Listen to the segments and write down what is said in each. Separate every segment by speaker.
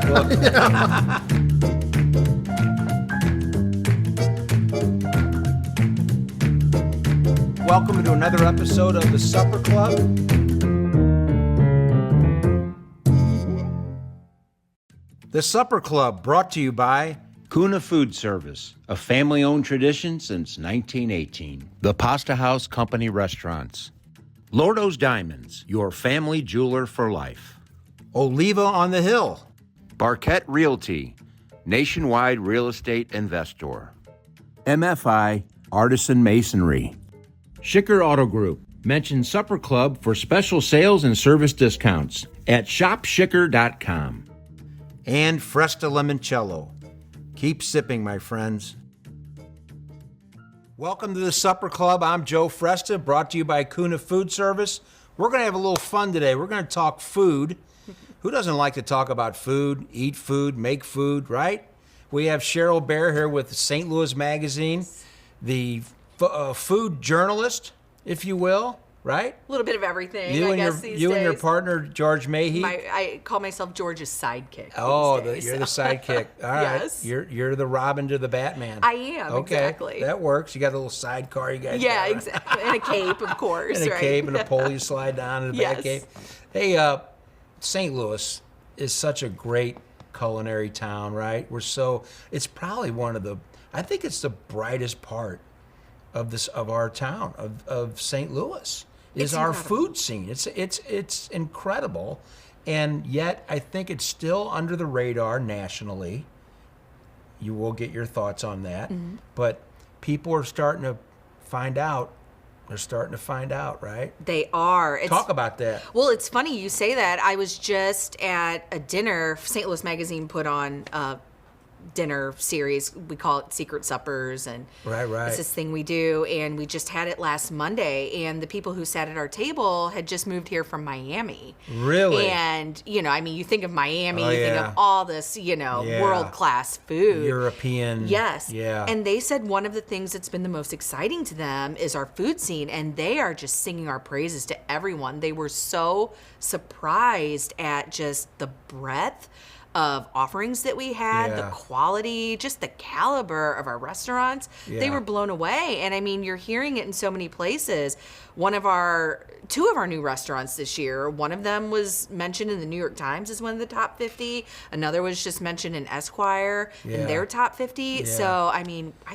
Speaker 1: kind of book. Welcome to another episode of the Supper Club. The Supper Club brought to you by Kuna Food Service, a family-owned tradition since 1918. The Pasta House Company Restaurants. Lordo's Diamonds, your family jeweler for life. Oliva on the Hill. Barquette Realty, nationwide real estate investor. MFI, Artisan Masonry. Schicker Auto Group. Mention Supper Club for special sales and service discounts at shopschicker.com. And Fresta Limoncello. Keep sipping, my friends. Welcome to the Supper Club. I'm Joe Fresta, brought to you by Kuna Food Service. We're going to have a little fun today. We're going to talk food. Who doesn't like to talk about food, eat food, make food, right? We have Cheryl Baehr here with St. Louis Magazine, the food journalist, if you will, right?
Speaker 2: A little bit of everything,
Speaker 1: You
Speaker 2: I
Speaker 1: and
Speaker 2: guess,
Speaker 1: your,
Speaker 2: these
Speaker 1: you
Speaker 2: days.
Speaker 1: and your partner, George Mayhew.
Speaker 2: I call myself George's sidekick.
Speaker 1: Oh,
Speaker 2: these days,
Speaker 1: you're the sidekick. All right.
Speaker 2: Yes.
Speaker 1: You're the Robin to the Batman.
Speaker 2: I am,
Speaker 1: okay.
Speaker 2: exactly.
Speaker 1: That works. You got a little sidecar you guys
Speaker 2: Yeah,
Speaker 1: got.
Speaker 2: exactly. And a cape, of course,
Speaker 1: And a
Speaker 2: right?
Speaker 1: cape and a pole you slide down in the back cape. Hey, St. Louis is such a great culinary town, right? It's probably I think it's the brightest part of our town, of St. Louis, is
Speaker 2: It's
Speaker 1: our
Speaker 2: incredible.
Speaker 1: food scene. It's incredible, and yet I think it's still under the radar nationally. You will get your thoughts on that, but people are starting to find out. They're starting to find out, right?
Speaker 2: They are.
Speaker 1: Talk about that.
Speaker 2: Well, it's funny you say that. I was just at a dinner. St. Louis Magazine put on a dinner series. We call it Secret Suppers, and
Speaker 1: Right.
Speaker 2: it's this thing we do. And we just had it last Monday, and the people who sat at our table had just moved here from Miami.
Speaker 1: Really?
Speaker 2: And you think of Miami,
Speaker 1: Oh,
Speaker 2: you think
Speaker 1: yeah.
Speaker 2: of all this,
Speaker 1: Yeah.
Speaker 2: world-class food.
Speaker 1: European.
Speaker 2: Yes.
Speaker 1: Yeah.
Speaker 2: And they said one of the things that's been the most exciting to them is our food scene, and they are just singing our praises to everyone. They were so surprised at just the breadth of offerings that we had,
Speaker 1: Yeah.
Speaker 2: the quality, just the caliber of our restaurants. They
Speaker 1: Yeah.
Speaker 2: were blown away. And you're hearing it in so many places. Two of our new restaurants this year, one of them was mentioned in the New York Times as one of the top 50. Another was just mentioned in Esquire in their top 50.
Speaker 1: Yeah.
Speaker 2: So, I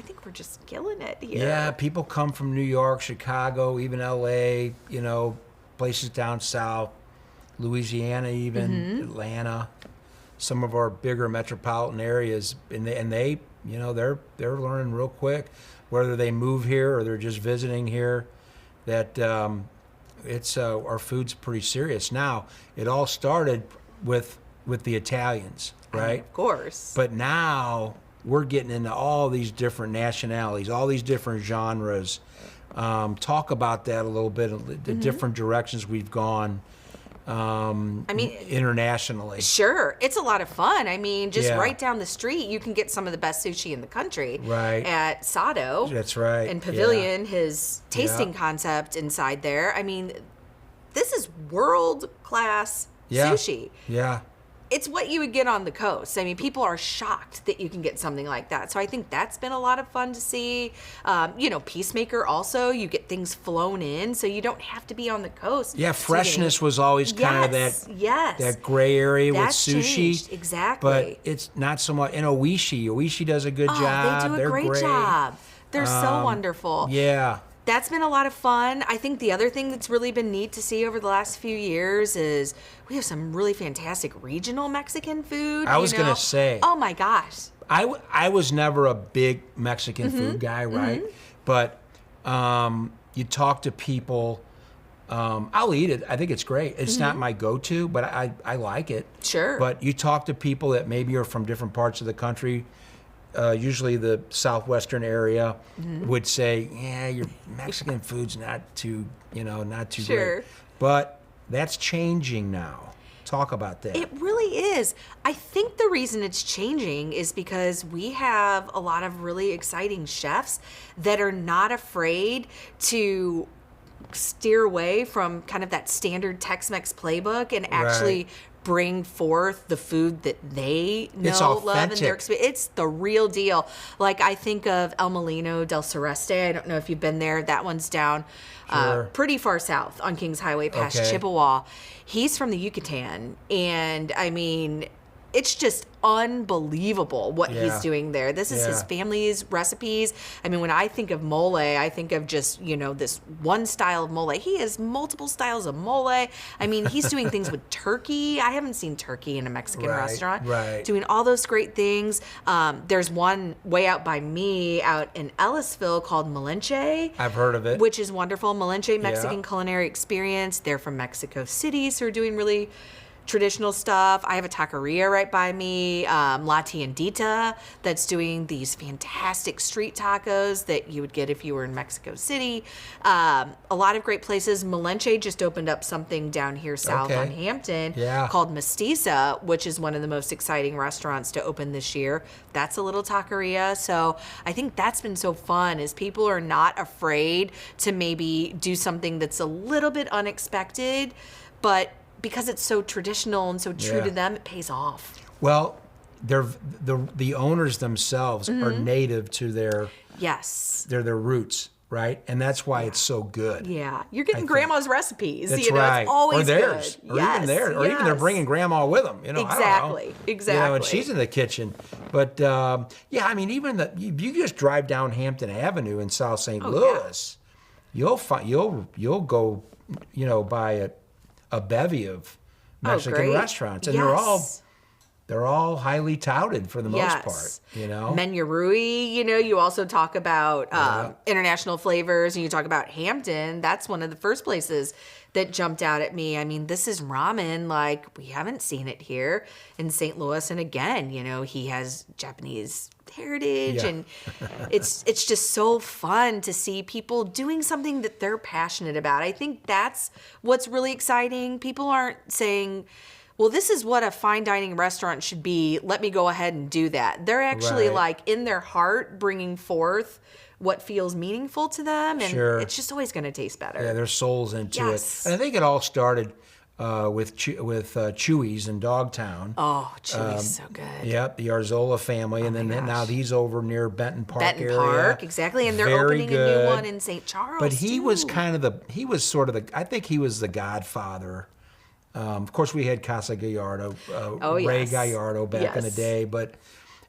Speaker 2: think we're just killing it here.
Speaker 1: Yeah, people come from New York, Chicago, even LA, places down south, Louisiana, even Atlanta, some of our bigger metropolitan areas, and they're learning real quick, whether they move here or they're just visiting here, that our food's pretty serious. Now, it all started with the Italians, right?
Speaker 2: Of course.
Speaker 1: But now we're getting into all these different nationalities, all these different genres. Talk about that a little bit, the different directions we've gone internationally.
Speaker 2: Sure. It's a lot of fun. Just
Speaker 1: Yeah.
Speaker 2: right down the street, you can get some of the best sushi in the country.
Speaker 1: Right.
Speaker 2: At Sado.
Speaker 1: That's right.
Speaker 2: And Pavilion, his tasting concept inside there. This is world-class sushi.
Speaker 1: Yeah.
Speaker 2: It's what you would get on the coast. People are shocked that you can get something like that. So I think that's been a lot of fun to see. Peacemaker also, you get things flown in, so you don't have to be on the coast.
Speaker 1: Yeah,
Speaker 2: So
Speaker 1: freshness was always kind of that gray area
Speaker 2: That's
Speaker 1: with sushi.
Speaker 2: changed, exactly.
Speaker 1: But it's not so much. And Oishi does a good job.
Speaker 2: They do a
Speaker 1: They're
Speaker 2: great job. They're so wonderful.
Speaker 1: Yeah.
Speaker 2: That's been a lot of fun. I think the other thing that's really been neat to see over the last few years is we have some really fantastic regional Mexican food.
Speaker 1: I was going to say.
Speaker 2: Oh my gosh.
Speaker 1: I was never a big Mexican food guy, right? But you talk to people, I'll eat it. I think it's great. It's not my go-to, but I like it.
Speaker 2: Sure.
Speaker 1: But you talk to people that maybe are from different parts of the country, usually the southwestern area, would say, yeah, your Mexican food's not too
Speaker 2: Sure.
Speaker 1: great. But that's changing now. Talk about that.
Speaker 2: It really is. I think the reason it's changing is because we have a lot of really exciting chefs that are not afraid to steer away from kind of that standard Tex-Mex playbook and actually bring forth the food that they know, love, and their experience. It's the real deal. Like, I think of El Molino del Sureste. I don't know if you've been there. That one's down pretty far south on Kings Highway past Chippewa. He's from the Yucatan, and I mean, it's just unbelievable what he's doing there. This is his family's recipes. I mean, when I think of mole, I think of just, this one style of mole. He has multiple styles of mole. I mean, he's doing things with turkey. I haven't seen turkey in a Mexican restaurant. Doing all those great things. There's one way out by me out in Ellisville called Malinche.
Speaker 3: I've heard of it.
Speaker 2: Which is wonderful. Malinche Mexican Culinary Experience. They're from Mexico City, so they're doing really traditional stuff. I have a taqueria right by me, La Tiendita, that's doing these fantastic street tacos that you would get if you were in Mexico City. A lot of great places. Malinche just opened up something down here south on Hampton called Mestiza, which is one of the most exciting restaurants to open this year. That's a little taqueria. So I think that's been so fun, is people are not afraid to maybe do something that's a little bit unexpected, but because it's so traditional and so true to them, it pays off.
Speaker 3: Well, the owners themselves are native to their their roots, right? And that's why it's so good.
Speaker 2: Yeah, you're getting grandma's recipes.
Speaker 3: That's right.
Speaker 2: It's always
Speaker 3: or theirs,
Speaker 2: good.
Speaker 3: Or even theirs, or even they're bringing grandma with them.
Speaker 2: Exactly.
Speaker 3: And she's in the kitchen. But I mean, even if you just drive down Hampton Avenue in South St. Louis, you'll go, by a bevy of Mexican restaurants, and they're all highly touted for the most part.
Speaker 2: Menurui, you also talk about international flavors, and you talk about Hampton. That's one of the first places that jumped out at me. I mean, this is ramen like we haven't seen it here in St. Louis, and again, he has Japanese heritage, and it's just so fun to see people doing something that they're passionate about. I think that's what's really exciting. People aren't saying, well, this is what a fine dining restaurant should be, let me go ahead and do that. They're actually like in their heart bringing forth what feels meaningful to them, and it's just always going to taste better.
Speaker 3: Yeah, their soul's into it. And I think it all started with Chewy's in Dogtown.
Speaker 2: Oh, Chewy's so good.
Speaker 3: Yep, the Arzola family, and then now he's over near Benton Park area.
Speaker 2: Benton Park, exactly, and they're opening a new one in St. Charles.
Speaker 3: But he was I think he was the godfather. Of course, we had Casa Gallardo, Ray Gallardo back in the day, but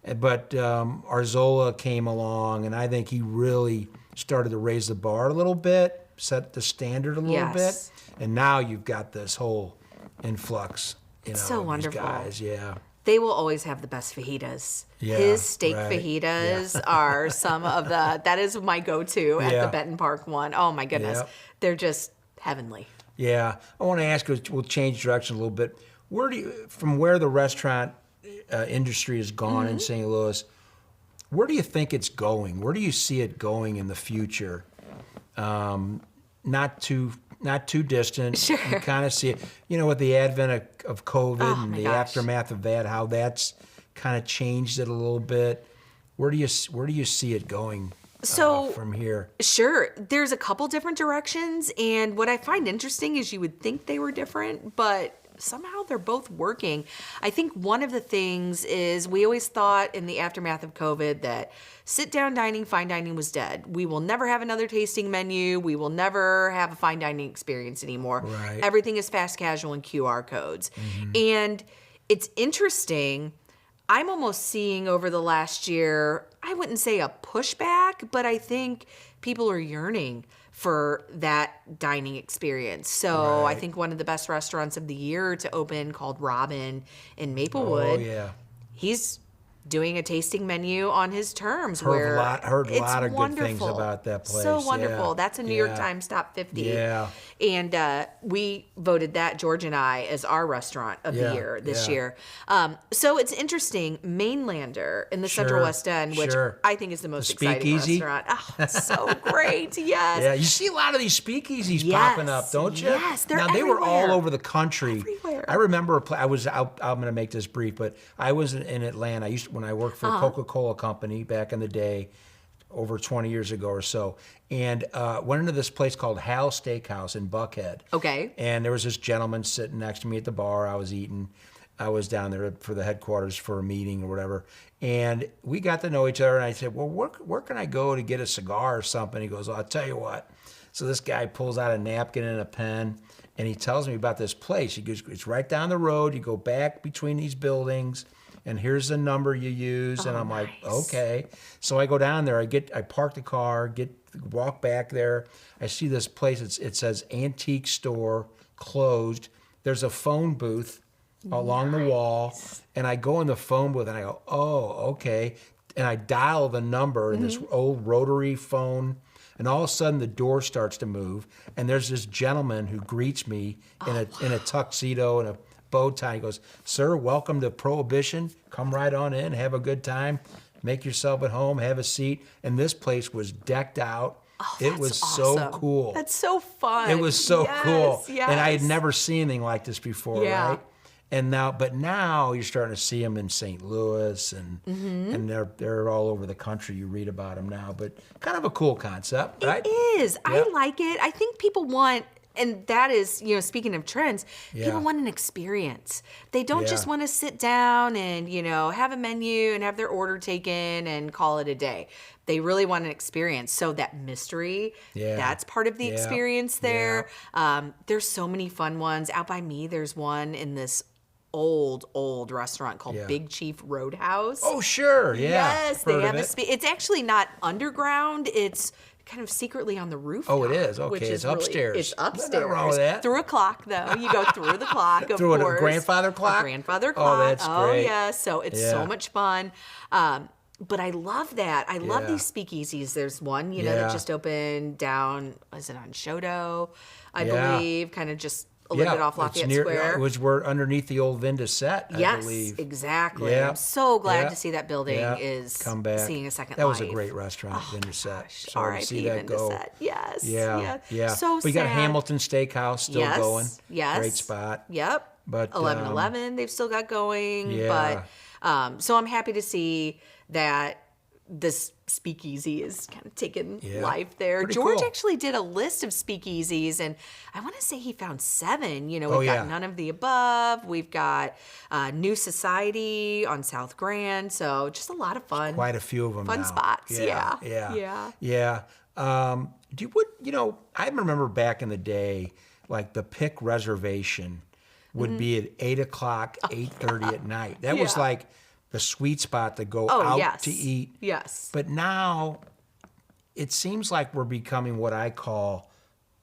Speaker 3: Arzola came along, and I think he really started to raise the bar a little bit, set the standard a little bit, and now you've got this whole influx.
Speaker 2: It's so wonderful.
Speaker 3: These guys,
Speaker 2: They will always have the best fajitas. His steak fajitas are some of that is my go-to at the Benton Park one. Oh my goodness. They're just heavenly.
Speaker 3: Yeah. I want to ask you, we'll change direction a little bit. From where the restaurant industry has gone in St. Louis, where do you think it's going? Where do you see it going in the future? Not too distant.
Speaker 2: Sure.
Speaker 3: You kind of see it, with the advent of COVID and the aftermath of that, how that's kind of changed it a little bit. Where do you see it going? From here?
Speaker 2: Sure. There's a couple different directions, and what I find interesting is you would think they were different, but somehow they're both working. I think one of the things is we always thought in the aftermath of COVID that sit-down dining, fine dining was dead. We will never have another tasting menu. We will never have a fine dining experience anymore.
Speaker 3: Right.
Speaker 2: Everything is fast casual and QR codes. And it's interesting. I'm almost seeing over the last year, I wouldn't say a pushback, but I think people are yearning for that dining experience. So I think one of the best restaurants of the year to open, called Robin in Maplewood, he's doing a tasting menu on his terms.
Speaker 3: Heard a lot of good things about that place.
Speaker 2: So wonderful. That's a New York Times top 50.
Speaker 3: Yeah.
Speaker 2: And we voted that, George and I, as our restaurant of the year this year. So it's interesting. Mainlander in the Central West End, which I think is the most exciting restaurant. Oh, it's so great. Yes.
Speaker 3: Yeah, you see a lot of these speakeasies popping up, don't you?
Speaker 2: Yes, they're
Speaker 3: Now, they were all over the country.
Speaker 2: Everywhere.
Speaker 3: I remember I was out, I'm going to make this brief, but I was in Atlanta. When I worked for Coca-Cola Company back in the day, over 20 years ago or so, and went into this place called Hal Steakhouse in Buckhead.
Speaker 2: Okay.
Speaker 3: And there was this gentleman sitting next to me at the bar. I was eating. I was down there for the headquarters for a meeting or whatever. And we got to know each other. And I said, well, where can I go to get a cigar or something? He goes, well, I'll tell you what. So this guy pulls out a napkin and a pen, and he tells me about this place. He goes, it's right down the road. You go back between these buildings, and here's the number you use. And I'm like, okay. So I go down there. I park the car, walk back there. I see this place. It says antique store, closed. There's a phone booth along the wall, and I go in the phone booth and I go, oh, okay. And I dial the number in this old rotary phone, and all of a sudden the door starts to move, and there's this gentleman who greets me in a tuxedo and a bow tie. He goes, sir, welcome to Prohibition. Come right on in, have a good time, make yourself at home, have a seat. And this place was decked out.
Speaker 2: Oh,
Speaker 3: it was so cool.
Speaker 2: That's so fun.
Speaker 3: It was so cool.
Speaker 2: Yes.
Speaker 3: And I had never seen anything like this before, right? And now you're starting to see them in St. Louis, and they're all over the country. You read about them now, but kind of a cool concept, right?
Speaker 2: It is. I like it. I think people want, and that is, speaking of trends, people want an experience. They don't just want to sit down and, have a menu and have their order taken and call it a day. They really want an experience. So that mystery, that's part of the experience there. There's so many fun ones. Out by me, there's one in this old restaurant called Big Chief Roadhouse.
Speaker 3: Oh, sure. Yeah.
Speaker 2: Yes, they have it's actually not underground. It's kind of secretly on the roof.
Speaker 3: Oh, it is. Okay,
Speaker 2: which is
Speaker 3: it's upstairs.
Speaker 2: It's upstairs.
Speaker 3: Nothing wrong with that.
Speaker 2: Through a clock, though. You go through the clock, of
Speaker 3: through
Speaker 2: course.
Speaker 3: a grandfather clock?
Speaker 2: A grandfather clock.
Speaker 3: Oh, that's great.
Speaker 2: Oh, yeah. So it's so much fun. But I love that. I love these speakeasies. There's one, that just opened down, was it on Shodo, I believe, kind of just a little bit off Lafayette Square.
Speaker 3: It was underneath the old Vinda set, I believe.
Speaker 2: Yes, exactly.
Speaker 3: Yeah.
Speaker 2: I'm so glad to see that building is
Speaker 3: come back.
Speaker 2: seeing a second life.
Speaker 3: That was a great restaurant, Vinda set. Sorry to see that go.
Speaker 2: Set. Yes.
Speaker 3: Yeah.
Speaker 2: So
Speaker 3: we got
Speaker 2: sad.
Speaker 3: Hamilton Steakhouse still going.
Speaker 2: Yes.
Speaker 3: Great spot.
Speaker 2: Yep.
Speaker 3: But
Speaker 2: 1111 they've still got going.
Speaker 3: Yeah.
Speaker 2: But so I'm happy to see that this speakeasy is kind of taking life there.
Speaker 3: Pretty
Speaker 2: George
Speaker 3: cool.
Speaker 2: actually did a list of speakeasies, and I want to say he found 7. We've got None of the Above. We've got New Society on South Grand. So just a lot of fun.
Speaker 3: Quite a few of them
Speaker 2: Fun
Speaker 3: now.
Speaker 2: spots. Yeah.
Speaker 3: I remember back in the day, like the Pick reservation would be at 8 o'clock, 8:30 at night. That was like the sweet spot to go out to eat.
Speaker 2: Yes.
Speaker 3: But now it seems like we're becoming what I call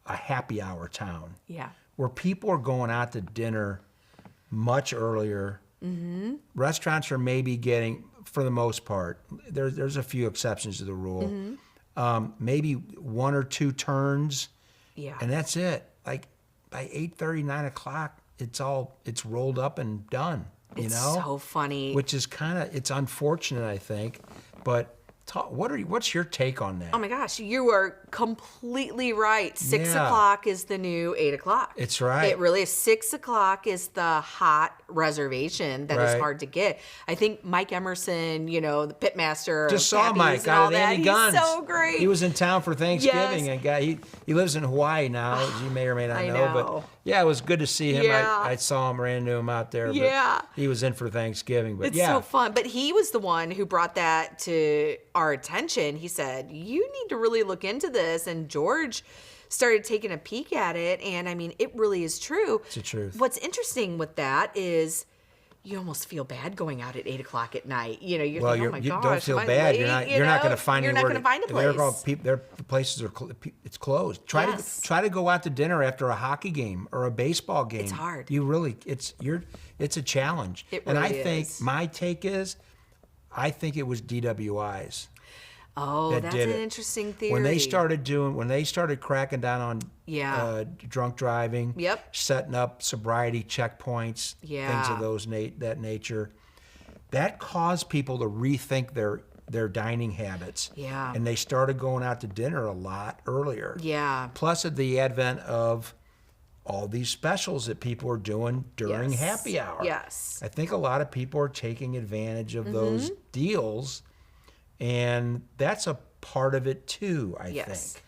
Speaker 3: a happy hour town.
Speaker 2: Yeah.
Speaker 3: Where people are going out to dinner much earlier. Restaurants are maybe getting, for the most part, there's a few exceptions to the rule, maybe 1 or 2 turns, and that's it. Like by 8:30, 9 o'clock, it's rolled up and done.
Speaker 2: It's so funny.
Speaker 3: Which is it's unfortunate, I think, but what's your take on that?
Speaker 2: Oh my gosh, you are completely right. 6 o'clock is the new 8 o'clock.
Speaker 3: It's right.
Speaker 2: It really is. 6 o'clock is the hot reservation that is hard to get. I think Mike Emerson, the pitmaster,
Speaker 3: just saw
Speaker 2: Pappy's
Speaker 3: Mike
Speaker 2: and
Speaker 3: out
Speaker 2: all
Speaker 3: of
Speaker 2: that.
Speaker 3: Andy Gunn's.
Speaker 2: He's so great.
Speaker 3: He was in town for Thanksgiving, and he lives in Hawaii now, as you may or may not know. But yeah, it was good to see him.
Speaker 2: Yeah.
Speaker 3: I saw him, ran into him out there. But he was in for Thanksgiving. But
Speaker 2: it's so fun. But he was the one who brought that to our attention. He said, you need to really look into this. And George started taking a peek at it. And I mean, it really is true.
Speaker 3: It's the truth.
Speaker 2: What's interesting with that is you almost feel bad going out at 8 o'clock at night. You're like, oh my
Speaker 3: you
Speaker 2: gosh,
Speaker 3: don't feel
Speaker 2: am I
Speaker 3: bad.
Speaker 2: late?
Speaker 3: You're not going to find
Speaker 2: You're not going to find a place.
Speaker 3: The places are it's closed. Try to go out to dinner after a hockey game or a baseball game.
Speaker 2: It's hard.
Speaker 3: It's a challenge.
Speaker 2: It
Speaker 3: and I
Speaker 2: really
Speaker 3: think
Speaker 2: is.
Speaker 3: my take is, I think it was DWIs.
Speaker 2: Oh, that's an interesting theory.
Speaker 3: When they started cracking down on drunk driving, setting up sobriety checkpoints, things of that nature, that caused people to rethink their dining habits.
Speaker 2: Yeah.
Speaker 3: And they started going out to dinner a lot earlier.
Speaker 2: Yeah.
Speaker 3: Plus at the advent of all these specials that people are doing during happy hour.
Speaker 2: Yes.
Speaker 3: I think a lot of people are taking advantage of those deals. And that's a part of it too, I
Speaker 2: Yes.
Speaker 3: think.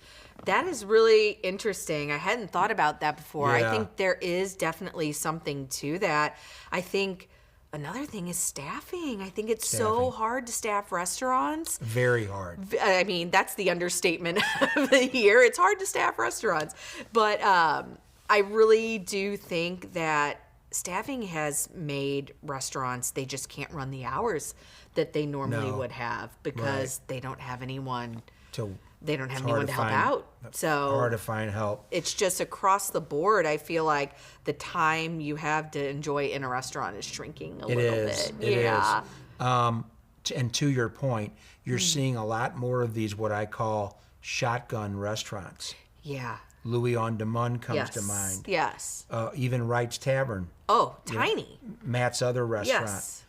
Speaker 2: That is really interesting. I hadn't thought about that before. I
Speaker 3: Yeah.
Speaker 2: think there is definitely something to that. I think another thing is staffing. I think it's so
Speaker 3: Staffing.
Speaker 2: hard to staff restaurants.
Speaker 3: Very hard.
Speaker 2: I mean, that's the understatement of the year. It's hard to staff restaurants. But I really do think that staffing has made restaurants, they just can't run the hours that they normally
Speaker 3: No.
Speaker 2: would have because they don't have anyone.
Speaker 3: So
Speaker 2: They don't have
Speaker 3: it's hard
Speaker 2: anyone to help
Speaker 3: find-
Speaker 2: out. So
Speaker 3: hard to find help.
Speaker 2: it's just across the board. I feel like the time you have to enjoy in a restaurant is shrinking a
Speaker 3: It
Speaker 2: little
Speaker 3: is.
Speaker 2: bit.
Speaker 3: It
Speaker 2: Yeah.
Speaker 3: is. And to your point, you're
Speaker 2: Mm.
Speaker 3: seeing a lot more of these what I call shotgun restaurants.
Speaker 2: Yeah.
Speaker 3: Louis on Demund comes
Speaker 2: Yes.
Speaker 3: to mind.
Speaker 2: Yes.
Speaker 3: Even Wright's Tavern,
Speaker 2: Oh, tiny.
Speaker 3: Matt's other restaurant.
Speaker 2: Yes.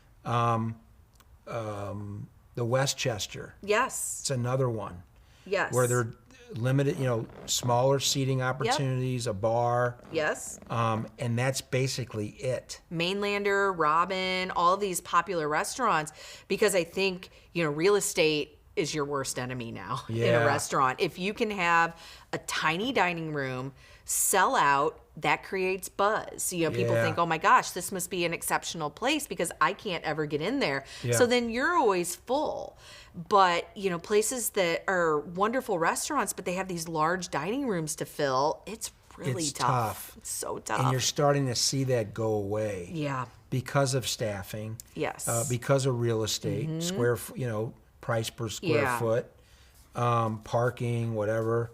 Speaker 3: The Westchester,
Speaker 2: Yes.
Speaker 3: it's another one
Speaker 2: Yes.
Speaker 3: where they're limited, smaller seating opportunities, a bar,
Speaker 2: Yes.
Speaker 3: and that's basically it.
Speaker 2: Mainlander, Robin, all of these popular restaurants, because I think, real estate is your worst enemy now in
Speaker 3: Yeah.
Speaker 2: a restaurant. If you can have a tiny dining room sell out, that creates buzz. People
Speaker 3: Yeah.
Speaker 2: think, oh my gosh, this must be an exceptional place because I can't ever get in there.
Speaker 3: Yeah.
Speaker 2: So then you're always full. But, places that are wonderful restaurants, but they have these large dining rooms to fill, it's really
Speaker 3: It's
Speaker 2: tough.
Speaker 3: tough.
Speaker 2: It's so tough.
Speaker 3: And you're starting to see that go away.
Speaker 2: Yeah.
Speaker 3: Because of staffing.
Speaker 2: Yes. Mm-hmm.
Speaker 3: Because of real estate, price per square
Speaker 2: Yeah.
Speaker 3: foot, parking, whatever.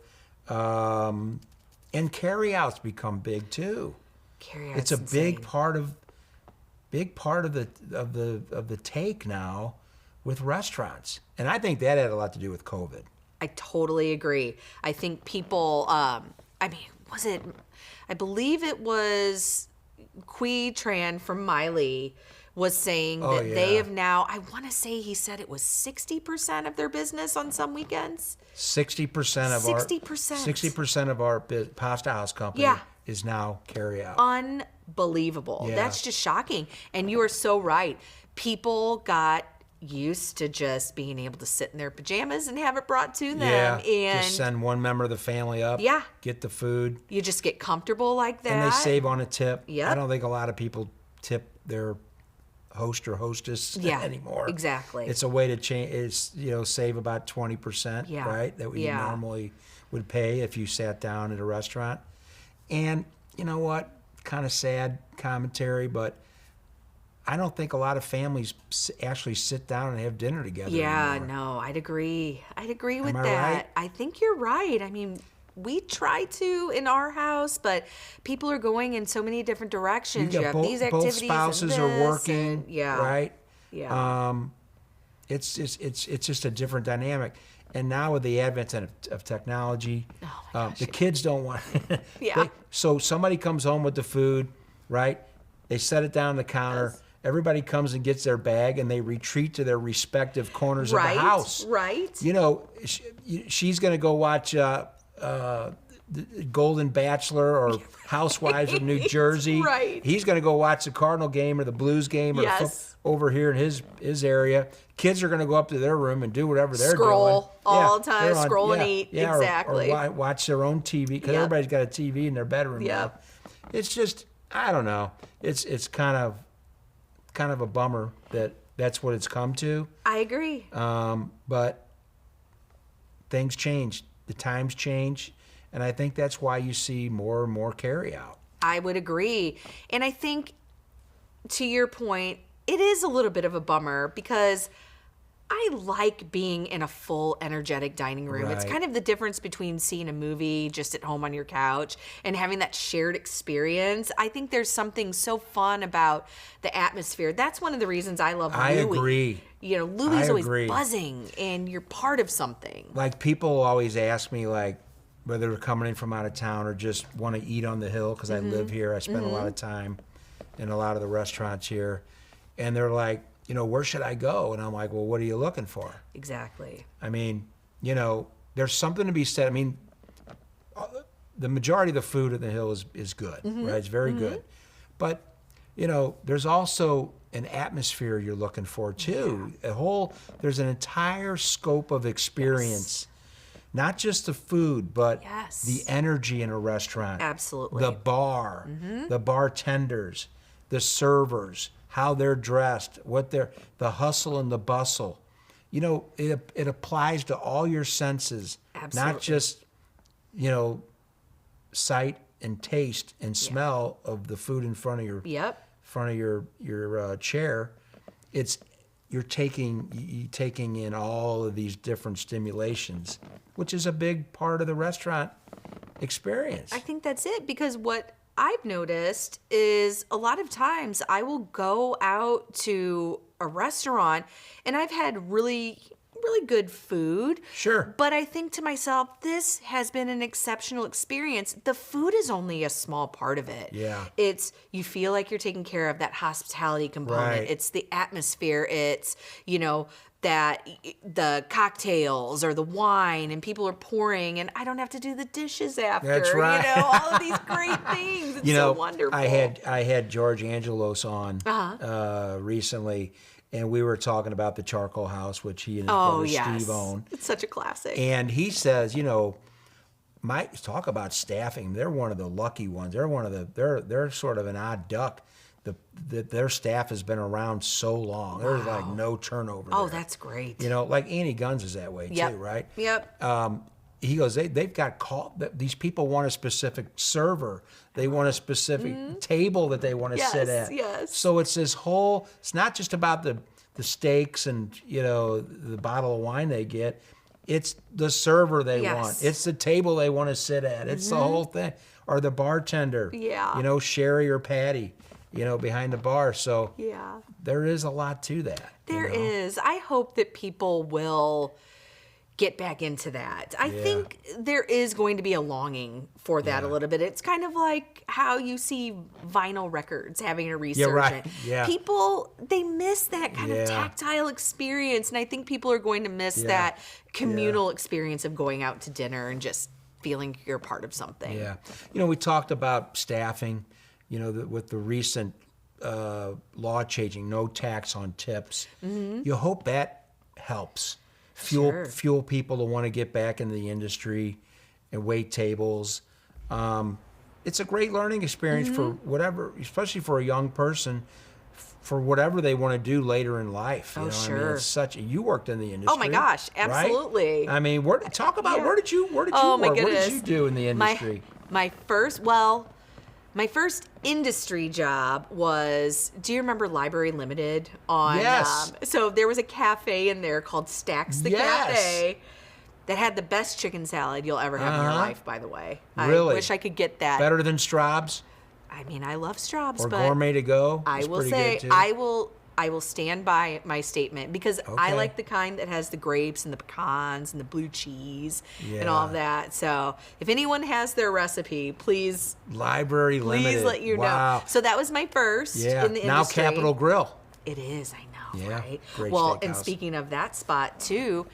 Speaker 3: And carryouts become big too.
Speaker 2: Carryout's
Speaker 3: It's a big
Speaker 2: insane.
Speaker 3: part of the take now with restaurants. And I think that had a lot to do with COVID.
Speaker 2: I totally agree. I think people, I believe it was Qui Tran from Miley was saying
Speaker 3: Oh,
Speaker 2: that they
Speaker 3: yeah.
Speaker 2: have now, I want to say he said it was 60% of their business on some weekends.
Speaker 3: 60% of
Speaker 2: 60%.
Speaker 3: our pasta house company
Speaker 2: Yeah.
Speaker 3: is now carryout.
Speaker 2: Unbelievable.
Speaker 3: Yeah.
Speaker 2: That's just shocking. And you are so right. People got used to just being able to sit in their pajamas and have it brought to them. And
Speaker 3: just send one member of the family up.
Speaker 2: Yeah.
Speaker 3: Get the food,
Speaker 2: you just get comfortable like that.
Speaker 3: and they save on a tip.
Speaker 2: Yep.
Speaker 3: I don't think a lot of people tip their host or hostess
Speaker 2: Yeah,
Speaker 3: anymore.
Speaker 2: exactly.
Speaker 3: It's a way to change. It's save about 20%,
Speaker 2: Yeah.
Speaker 3: right? That we
Speaker 2: Yeah.
Speaker 3: normally would pay if you sat down at a restaurant. And you know what? Kind of sad commentary, but I don't think a lot of families actually sit down and have dinner together.
Speaker 2: Yeah,
Speaker 3: anymore.
Speaker 2: no, I'd agree. I'd agree with
Speaker 3: I
Speaker 2: that.
Speaker 3: right?
Speaker 2: I think you're right. I mean, we try to in our house, but people are going in so many different directions. You,
Speaker 3: got
Speaker 2: have
Speaker 3: both,
Speaker 2: these
Speaker 3: both
Speaker 2: activities and
Speaker 3: spouses are
Speaker 2: this,
Speaker 3: working,
Speaker 2: and- yeah,
Speaker 3: right?
Speaker 2: Yeah.
Speaker 3: It's just a different dynamic. And now with the advent of technology, the kids don't want.
Speaker 2: Yeah.
Speaker 3: So somebody comes home with the food, right? They set it down on the counter.
Speaker 2: Yes.
Speaker 3: Everybody comes and gets their bag, and they retreat to their respective corners
Speaker 2: Right,
Speaker 3: of the house.
Speaker 2: right.
Speaker 3: She's going to go watch the Golden Bachelor or Housewives of New Jersey.
Speaker 2: Right.
Speaker 3: He's going to go watch the Cardinal game or the Blues game or the
Speaker 2: Yes.
Speaker 3: over here in his area. Kids are going to go up to their room and do whatever they're
Speaker 2: Scroll
Speaker 3: doing.
Speaker 2: all the time,
Speaker 3: they're
Speaker 2: scroll and eat.
Speaker 3: or
Speaker 2: Exactly.
Speaker 3: watch their own TV because
Speaker 2: Yep.
Speaker 3: everybody's got a TV in their bedroom now.
Speaker 2: Yep.
Speaker 3: It's just, I don't know. It's kind of a bummer that that's what it's come to.
Speaker 2: I agree.
Speaker 3: But things change. The times change. And I think that's why you see more and more carry out.
Speaker 2: I would agree. And I think, to your point, it is a little bit of a bummer because I like being in a full, energetic dining room. It's
Speaker 3: Right.
Speaker 2: kind of the difference between seeing a movie just at home on your couch and having that shared experience. I think there's something so fun about the atmosphere. That's one of the reasons I love
Speaker 3: I
Speaker 2: Louis.
Speaker 3: agree.
Speaker 2: Louis is
Speaker 3: I
Speaker 2: always
Speaker 3: agree.
Speaker 2: buzzing and you're part of something.
Speaker 3: Like people always ask me, like, whether they're coming in from out of town or just want to eat on the hill because I live here. I spend a lot of time in a lot of the restaurants here. And they're like, where should I go? And I'm like, well, what are you looking for?
Speaker 2: Exactly.
Speaker 3: I mean, there's something to be said. I mean, the majority of the food at the hill is good, right? It's very good. But, there's also, an atmosphere you're looking for too. There's an entire scope of experience, not just the food, but the energy in a restaurant.
Speaker 2: Absolutely.
Speaker 3: The bar, the bartenders, the servers, how they're dressed, the hustle and the bustle. You know, it applies to all your senses, not just, you know, sight and taste and smell of the food in front of your chair. You're taking in all of these different stimulations, which is a big part of the restaurant experience.
Speaker 2: I think that's it, because what I've noticed is a lot of times I will go out to a restaurant and I've had really good food.
Speaker 3: Sure.
Speaker 2: But I think to myself, this has been an exceptional experience. The food is only a small part of it.
Speaker 3: Yeah.
Speaker 2: You feel like you're taking care of that hospitality component.
Speaker 3: Right.
Speaker 2: It's the atmosphere. It's, you know, that the cocktails or the wine, and people are pouring, and I don't have to do the dishes after.
Speaker 3: That's right.
Speaker 2: You know, all of these great things. It's so wonderful.
Speaker 3: I had George Angelos on recently, and we were talking about the Charcoal House, which he and his brother Steve own.
Speaker 2: It's such a classic.
Speaker 3: And he says, you know, talk about staffing. They're one of the lucky ones. They're sort of an odd duck. Their staff has been around so long. Wow. There's like no turnover.
Speaker 2: Oh,
Speaker 3: there.
Speaker 2: That's great.
Speaker 3: You know, like Annie Gunn's is that way too, right?
Speaker 2: Yep.
Speaker 3: He goes, they've got these people want a specific server. They want a specific table that they want to sit at.
Speaker 2: Yes.
Speaker 3: So it's it's not just about the steaks and, you know, the bottle of wine they get. It's the server they want. It's the table they want to sit at. It's the whole thing. Or the bartender.
Speaker 2: Yeah.
Speaker 3: You know, Sherry or Patty, you know, behind the bar. So there is a lot to that.
Speaker 2: There is. I hope that people will get back into that. I think there is going to be a longing for that a little bit. It's kind of like how you see vinyl records having a resurgence.
Speaker 3: Right. Yeah.
Speaker 2: People, they miss that kind of tactile experience, and I think people are going to miss that communal experience of going out to dinner and just feeling you're part of something.
Speaker 3: Yeah. You know, we talked about staffing, you know, with the recent law changing, no tax on tips. You hope that helps fuel people to want to get back into the industry and wait tables. It's a great learning experience for whatever, especially for a young person, for whatever they want to do later in life. You know? I mean, it's you worked in the industry.
Speaker 2: Oh my gosh, absolutely.
Speaker 3: Right? I mean, talk about where did you work?
Speaker 2: My goodness.
Speaker 3: What did you do in the industry?
Speaker 2: My first industry job was, do you remember Library Limited on so there was a cafe in there called Stacks the Cafe that had the best chicken salad you'll ever have in your life, by the way.
Speaker 3: Really?
Speaker 2: I wish I could get that.
Speaker 3: Better than Straub's?
Speaker 2: I mean, I love Straub's,
Speaker 3: or
Speaker 2: but
Speaker 3: Gourmet to Go.
Speaker 2: I will say I will stand by my statement, because I like the kind that has the grapes and the pecans and the blue cheese and all of that. So if anyone has their recipe, please
Speaker 3: Library Limited.
Speaker 2: Please let you know. So that was my first in the industry.
Speaker 3: Now Capitol Grill.
Speaker 2: It is, I know, right?
Speaker 3: Great
Speaker 2: well,
Speaker 3: steakhouse.
Speaker 2: And speaking of that spot too,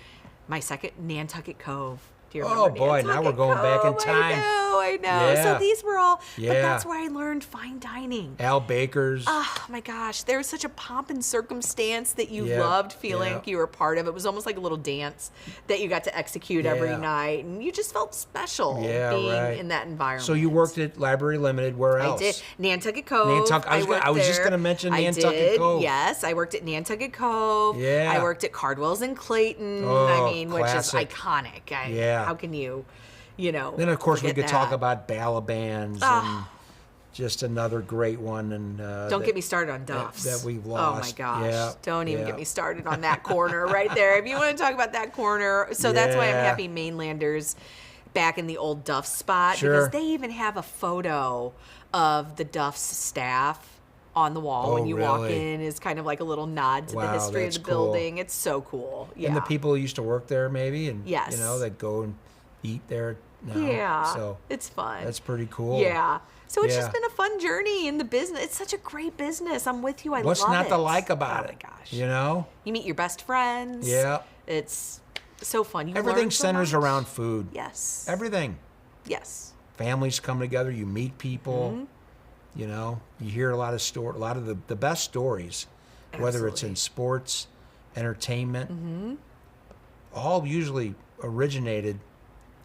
Speaker 2: my second, Nantucket Cove. Do you remember
Speaker 3: boy, now we're going back in time.
Speaker 2: I know.
Speaker 3: Yeah.
Speaker 2: So these were all, but that's where I learned fine dining.
Speaker 3: Al Baker's.
Speaker 2: Oh my gosh, there was such a pomp and circumstance that you loved feeling like you were part of. It was almost like a little dance that you got to execute every night, and you just felt special being in that environment.
Speaker 3: So you worked at Library Limited. Where else?
Speaker 2: I did. Nantucket Cove.
Speaker 3: I was just going to mention Nantucket Cove.
Speaker 2: Yes, I worked at Nantucket Cove.
Speaker 3: Yeah.
Speaker 2: I worked at Cardwell's in Clayton. Which is iconic. How can you know?
Speaker 3: Then of course we could
Speaker 2: that?
Speaker 3: talk about Balaban's and just another great one. And
Speaker 2: don't get me started on Duff's
Speaker 3: that we've lost.
Speaker 2: Oh my gosh! Don't even get me started on that corner right there. If you want to talk about that corner, so that's why I'm happy Mainlanders back in the old Duff's spot, because they even have a photo of the Duff's staff on the wall when you walk in, is kind of like a little nod to the history of the building. It's so cool. Yeah.
Speaker 3: And the people who used to work there maybe, and you know, that go and eat there now.
Speaker 2: Yeah.
Speaker 3: So
Speaker 2: it's fun.
Speaker 3: That's pretty cool.
Speaker 2: Yeah. So it's just been a fun journey in the business. It's such a great business. I'm with you. I love it.
Speaker 3: What's not to like about it?
Speaker 2: Oh my gosh.
Speaker 3: You know?
Speaker 2: You meet your best friends.
Speaker 3: Yeah.
Speaker 2: It's so fun.
Speaker 3: Everything centers around food.
Speaker 2: Yes.
Speaker 3: Everything.
Speaker 2: Yes.
Speaker 3: Families come together. You meet people. You know, you hear a lot of the best stories whether it's in sports, entertainment, all usually originated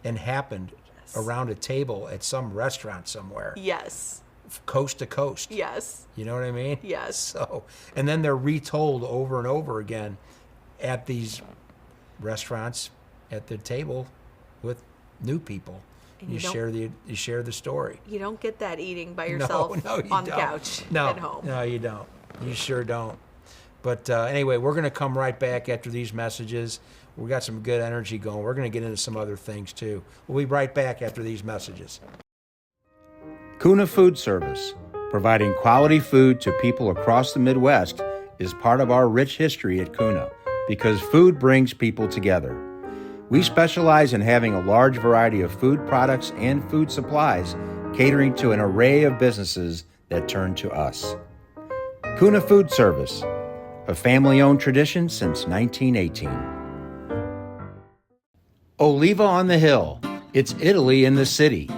Speaker 3: and happened around a table at some restaurant somewhere.
Speaker 2: Yes.
Speaker 3: Coast to coast.
Speaker 2: Yes.
Speaker 3: You know what I mean?
Speaker 2: Yes.
Speaker 3: So, and then they're retold over and over again at these restaurants at the table with new people.
Speaker 2: And
Speaker 3: you share the story.
Speaker 2: You don't get that eating by yourself
Speaker 3: you
Speaker 2: on the
Speaker 3: don't.
Speaker 2: couch
Speaker 3: No,
Speaker 2: at home.
Speaker 3: No, you don't. You sure don't. But anyway, we're going to come right back after these messages. We got some good energy going. We're going to get into some other things too. We'll be right back after these messages.
Speaker 1: Kuna Food Service, providing quality food to people across the Midwest, is part of our rich history at Kuna because food brings people together. We specialize in having a large variety of food products and food supplies, catering to an array of businesses that turn to us. Kuna Food Service, a family-owned tradition since 1918. Oliva on the Hill. It's Italy in the city.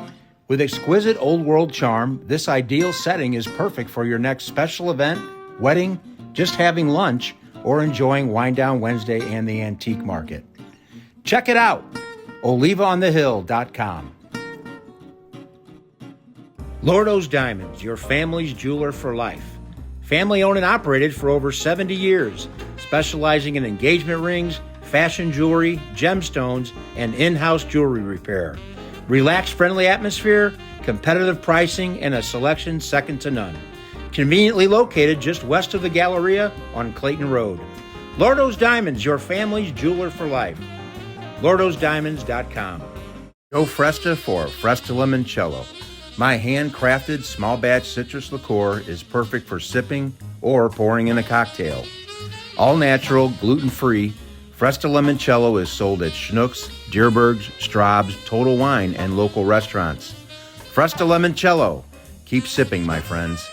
Speaker 1: With exquisite old-world charm, this ideal setting is perfect for your next special event, wedding, just having lunch, or enjoying Wine Down Wednesday and the Antique Market. Check it out, olivaonthehill.com. Lordo's Diamonds, your family's jeweler for life. Family owned and operated for over 70 years, specializing in engagement rings, fashion jewelry, gemstones, and in-house jewelry repair. Relaxed, friendly atmosphere, competitive pricing, and a selection second to none. Conveniently located just west of the Galleria on Clayton Road. Lordo's Diamonds, your family's jeweler for life. LordosDiamonds.com. Joe Fresta for Fresta Limoncello. My handcrafted small batch citrus liqueur is perfect for sipping or pouring in a cocktail. All natural, gluten-free, Fresta Limoncello is sold at Schnucks, Dierberg's, Straub's, Total Wine, and local restaurants. Fresta Limoncello. Keep sipping, my friends.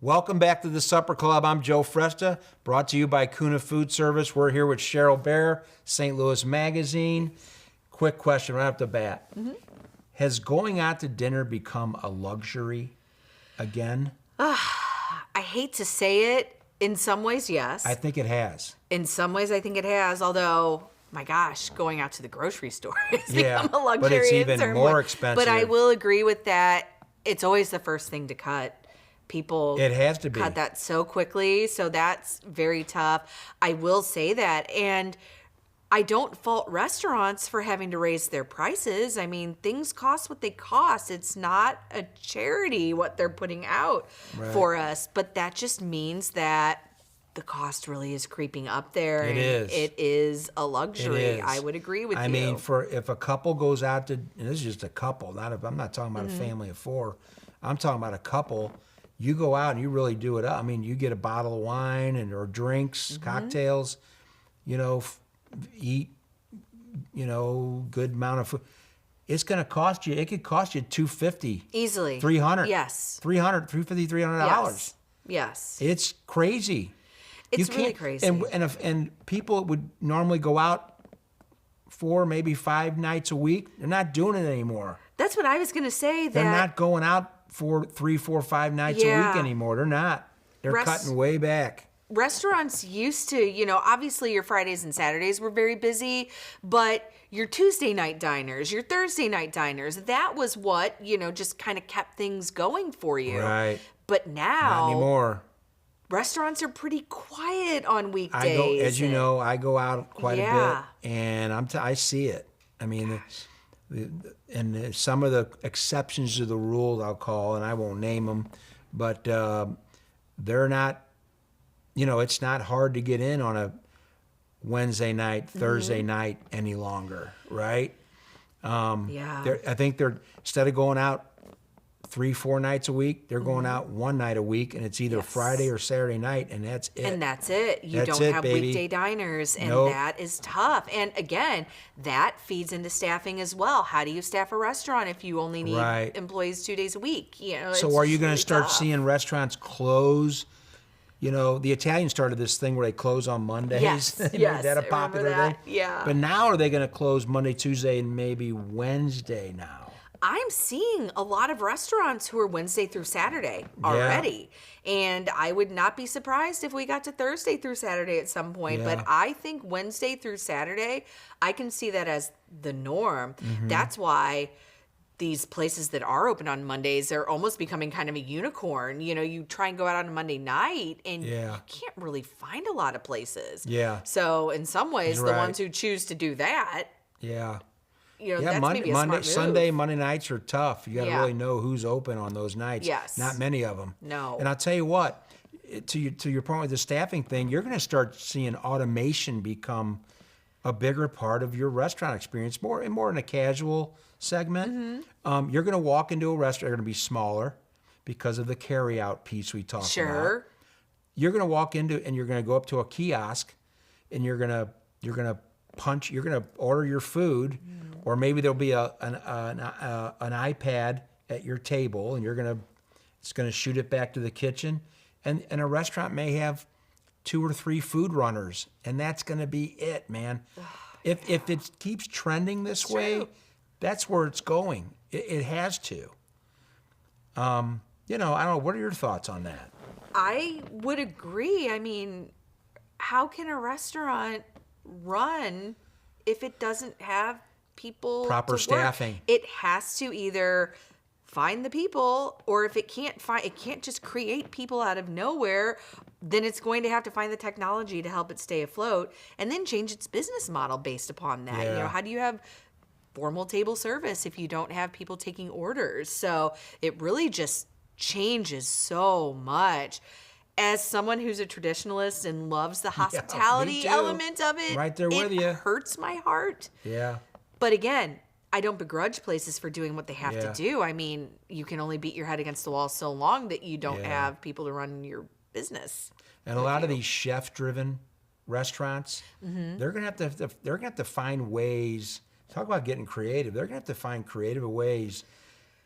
Speaker 3: Welcome back to the Supper Club. I'm Joe Fresta, brought to you by Kuna Food Service. We're here with Cheryl Baehr, St. Louis Magazine. Quick question right off the bat. Has going out to dinner become a luxury again?
Speaker 2: I hate to say it. In some ways, yes.
Speaker 3: I think it has.
Speaker 2: In some ways, I think it has. Although, my gosh, going out to the grocery store has become a luxury.
Speaker 3: But it's
Speaker 2: in
Speaker 3: even
Speaker 2: certain
Speaker 3: more
Speaker 2: ways.
Speaker 3: expensive.
Speaker 2: But I will agree with that. It's always the first thing to cut. People
Speaker 3: It has to be.
Speaker 2: cut that so quickly, so that's very tough. I will say that, and I don't fault restaurants for having to raise their prices. I mean, things cost what they cost. It's not a charity what they're putting out for us, but that just means that the cost really is creeping up there.
Speaker 3: It is.
Speaker 2: It is a luxury.
Speaker 3: It is.
Speaker 2: I would agree with you.
Speaker 3: I mean, if a couple goes out to, and this is just a couple, I'm not talking about a family of four. I'm talking about a couple. You go out and you really do it up. I mean, you get a bottle of wine or drinks, cocktails, eat, good amount of food. It's going to cost you, it could cost you $250.
Speaker 2: Easily.
Speaker 3: $300.
Speaker 2: Yes.
Speaker 3: $350, $300.
Speaker 2: Yes.
Speaker 3: It's crazy.
Speaker 2: It's
Speaker 3: You
Speaker 2: really
Speaker 3: can't-
Speaker 2: crazy.
Speaker 3: And people would normally go out 4, maybe 5 nights a week. They're not doing it anymore.
Speaker 2: That's what I was going to say.
Speaker 3: They're not going out for 3, 4, 5 nights a week anymore. They're not. They're cutting way back.
Speaker 2: Restaurants used to, obviously your Fridays and Saturdays were very busy, but your Tuesday night diners, your Thursday night diners, that was what, just kind of kept things going for you.
Speaker 3: Right.
Speaker 2: But now,
Speaker 3: Not anymore.
Speaker 2: restaurants are pretty quiet on weekdays.
Speaker 3: As you know, I go out quite a
Speaker 2: Yeah.
Speaker 3: bit, and I see it. I mean, and some of the exceptions to the rule I'll call, and I won't name them, but they're not. It's not hard to get in on a Wednesday night, Thursday night any longer, right?
Speaker 2: Yeah.
Speaker 3: I think they're, instead of going out 3, 4 nights a week, they're going out one night a week, and it's either Friday or Saturday night, and that's it.
Speaker 2: And that's it. You
Speaker 3: That's
Speaker 2: don't
Speaker 3: it,
Speaker 2: have
Speaker 3: baby.
Speaker 2: weekday diners, and
Speaker 3: Nope.
Speaker 2: that is tough. And again, that feeds into staffing as well. How do you staff a restaurant if you only need
Speaker 3: Right.
Speaker 2: employees 2 days a week?
Speaker 3: So are you going to
Speaker 2: really
Speaker 3: start
Speaker 2: tough.
Speaker 3: seeing restaurants close? The Italians started this thing where they close on Mondays.
Speaker 2: Yes,
Speaker 3: They made
Speaker 2: yes,
Speaker 3: that a
Speaker 2: I remember
Speaker 3: popular
Speaker 2: that.
Speaker 3: thing.
Speaker 2: Yeah.
Speaker 3: But now are they going to close Monday, Tuesday, and maybe Wednesday now?
Speaker 2: I'm seeing a lot of restaurants who are Wednesday through Saturday already. And I would not be surprised if we got to Thursday through Saturday at some point.
Speaker 3: Yeah.
Speaker 2: But I think Wednesday through Saturday, I can see that as the norm. That's why these places that are open on Mondays are almost becoming kind of a unicorn. You know, you try and go out on a Monday night and you can't really find a lot of places.
Speaker 3: Yeah.
Speaker 2: So in some ways,
Speaker 3: He's
Speaker 2: the
Speaker 3: right.
Speaker 2: ones who choose to do that,
Speaker 3: Yeah.
Speaker 2: you know,
Speaker 3: Yeah,
Speaker 2: that's maybe a smart move.
Speaker 3: Sunday, Monday nights are tough. You got to
Speaker 2: Yeah.
Speaker 3: really know who's open on those nights.
Speaker 2: Yes.
Speaker 3: Not many of them.
Speaker 2: No.
Speaker 3: And I'll tell you what, to your point with the staffing thing, you're going to start seeing automation become a bigger part of your restaurant experience, more in a casual segment. You're going to walk into a restaurant, they're going to be smaller because of the carry-out piece we talked about.
Speaker 2: Sure.
Speaker 3: You're going to walk into and you're going to go up to a kiosk and you're going to order your food, or maybe there'll be an iPad at your table and it's going to shoot it back to the kitchen, and a restaurant may have 2 or 3 food runners, and that's going to be it, man. If it keeps trending this way, that's where it's going. It has to. I don't know. What are your thoughts on that?
Speaker 2: I would agree. I mean, how can a restaurant run if it doesn't have people
Speaker 3: Proper
Speaker 2: to work?
Speaker 3: staffing.
Speaker 2: It has to either find the people, or if it can't just create people out of nowhere, then it's going to have to find the technology to help it stay afloat, and then change its business model based upon that. You know, how do you have formal table service if you don't have people taking orders? So it really just changes so much. As someone who's a traditionalist and loves the hospitality element of it,
Speaker 3: right there with you.
Speaker 2: It hurts my heart.
Speaker 3: Yeah.
Speaker 2: But again, I don't begrudge places for doing what they have
Speaker 3: Yeah.
Speaker 2: to do. I mean, you can only beat your head against the wall so long that you don't have people to run your business.
Speaker 3: And a lot of these chef-driven restaurants, they're gonna have to find ways. Talk about getting creative. They're gonna have to find creative ways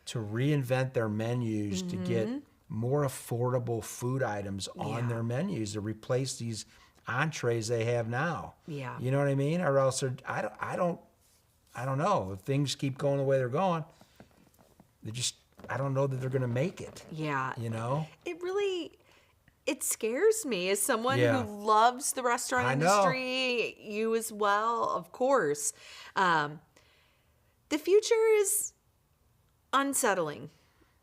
Speaker 3: to reinvent their menus to get more affordable food items on their menus to replace these entrees they have now.
Speaker 2: Yeah.
Speaker 3: You know what I mean? Or else I don't know. If things keep going the way they're going, I don't know that they're gonna make it.
Speaker 2: Yeah.
Speaker 3: You know?
Speaker 2: It scares me as someone
Speaker 3: Yeah.
Speaker 2: who loves the restaurant
Speaker 3: I know.
Speaker 2: industry. You as well, of course. The future is unsettling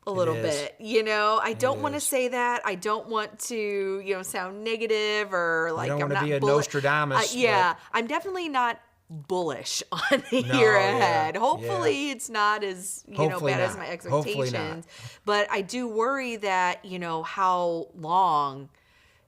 Speaker 2: a little
Speaker 3: is.
Speaker 2: bit. You know, I don't want to
Speaker 3: is.
Speaker 2: say that. I don't want to, sound negative or like
Speaker 3: don't
Speaker 2: I'm
Speaker 3: wanna
Speaker 2: not
Speaker 3: be a
Speaker 2: bullish.
Speaker 3: Nostradamus,
Speaker 2: Yeah, I'm definitely not bullish on the
Speaker 3: No,
Speaker 2: year
Speaker 3: yeah,
Speaker 2: ahead.
Speaker 3: yeah.
Speaker 2: Hopefully it's not as,
Speaker 3: Hopefully
Speaker 2: bad as
Speaker 3: not.
Speaker 2: my
Speaker 3: Hopefully not.
Speaker 2: expectations. But I do worry that, how long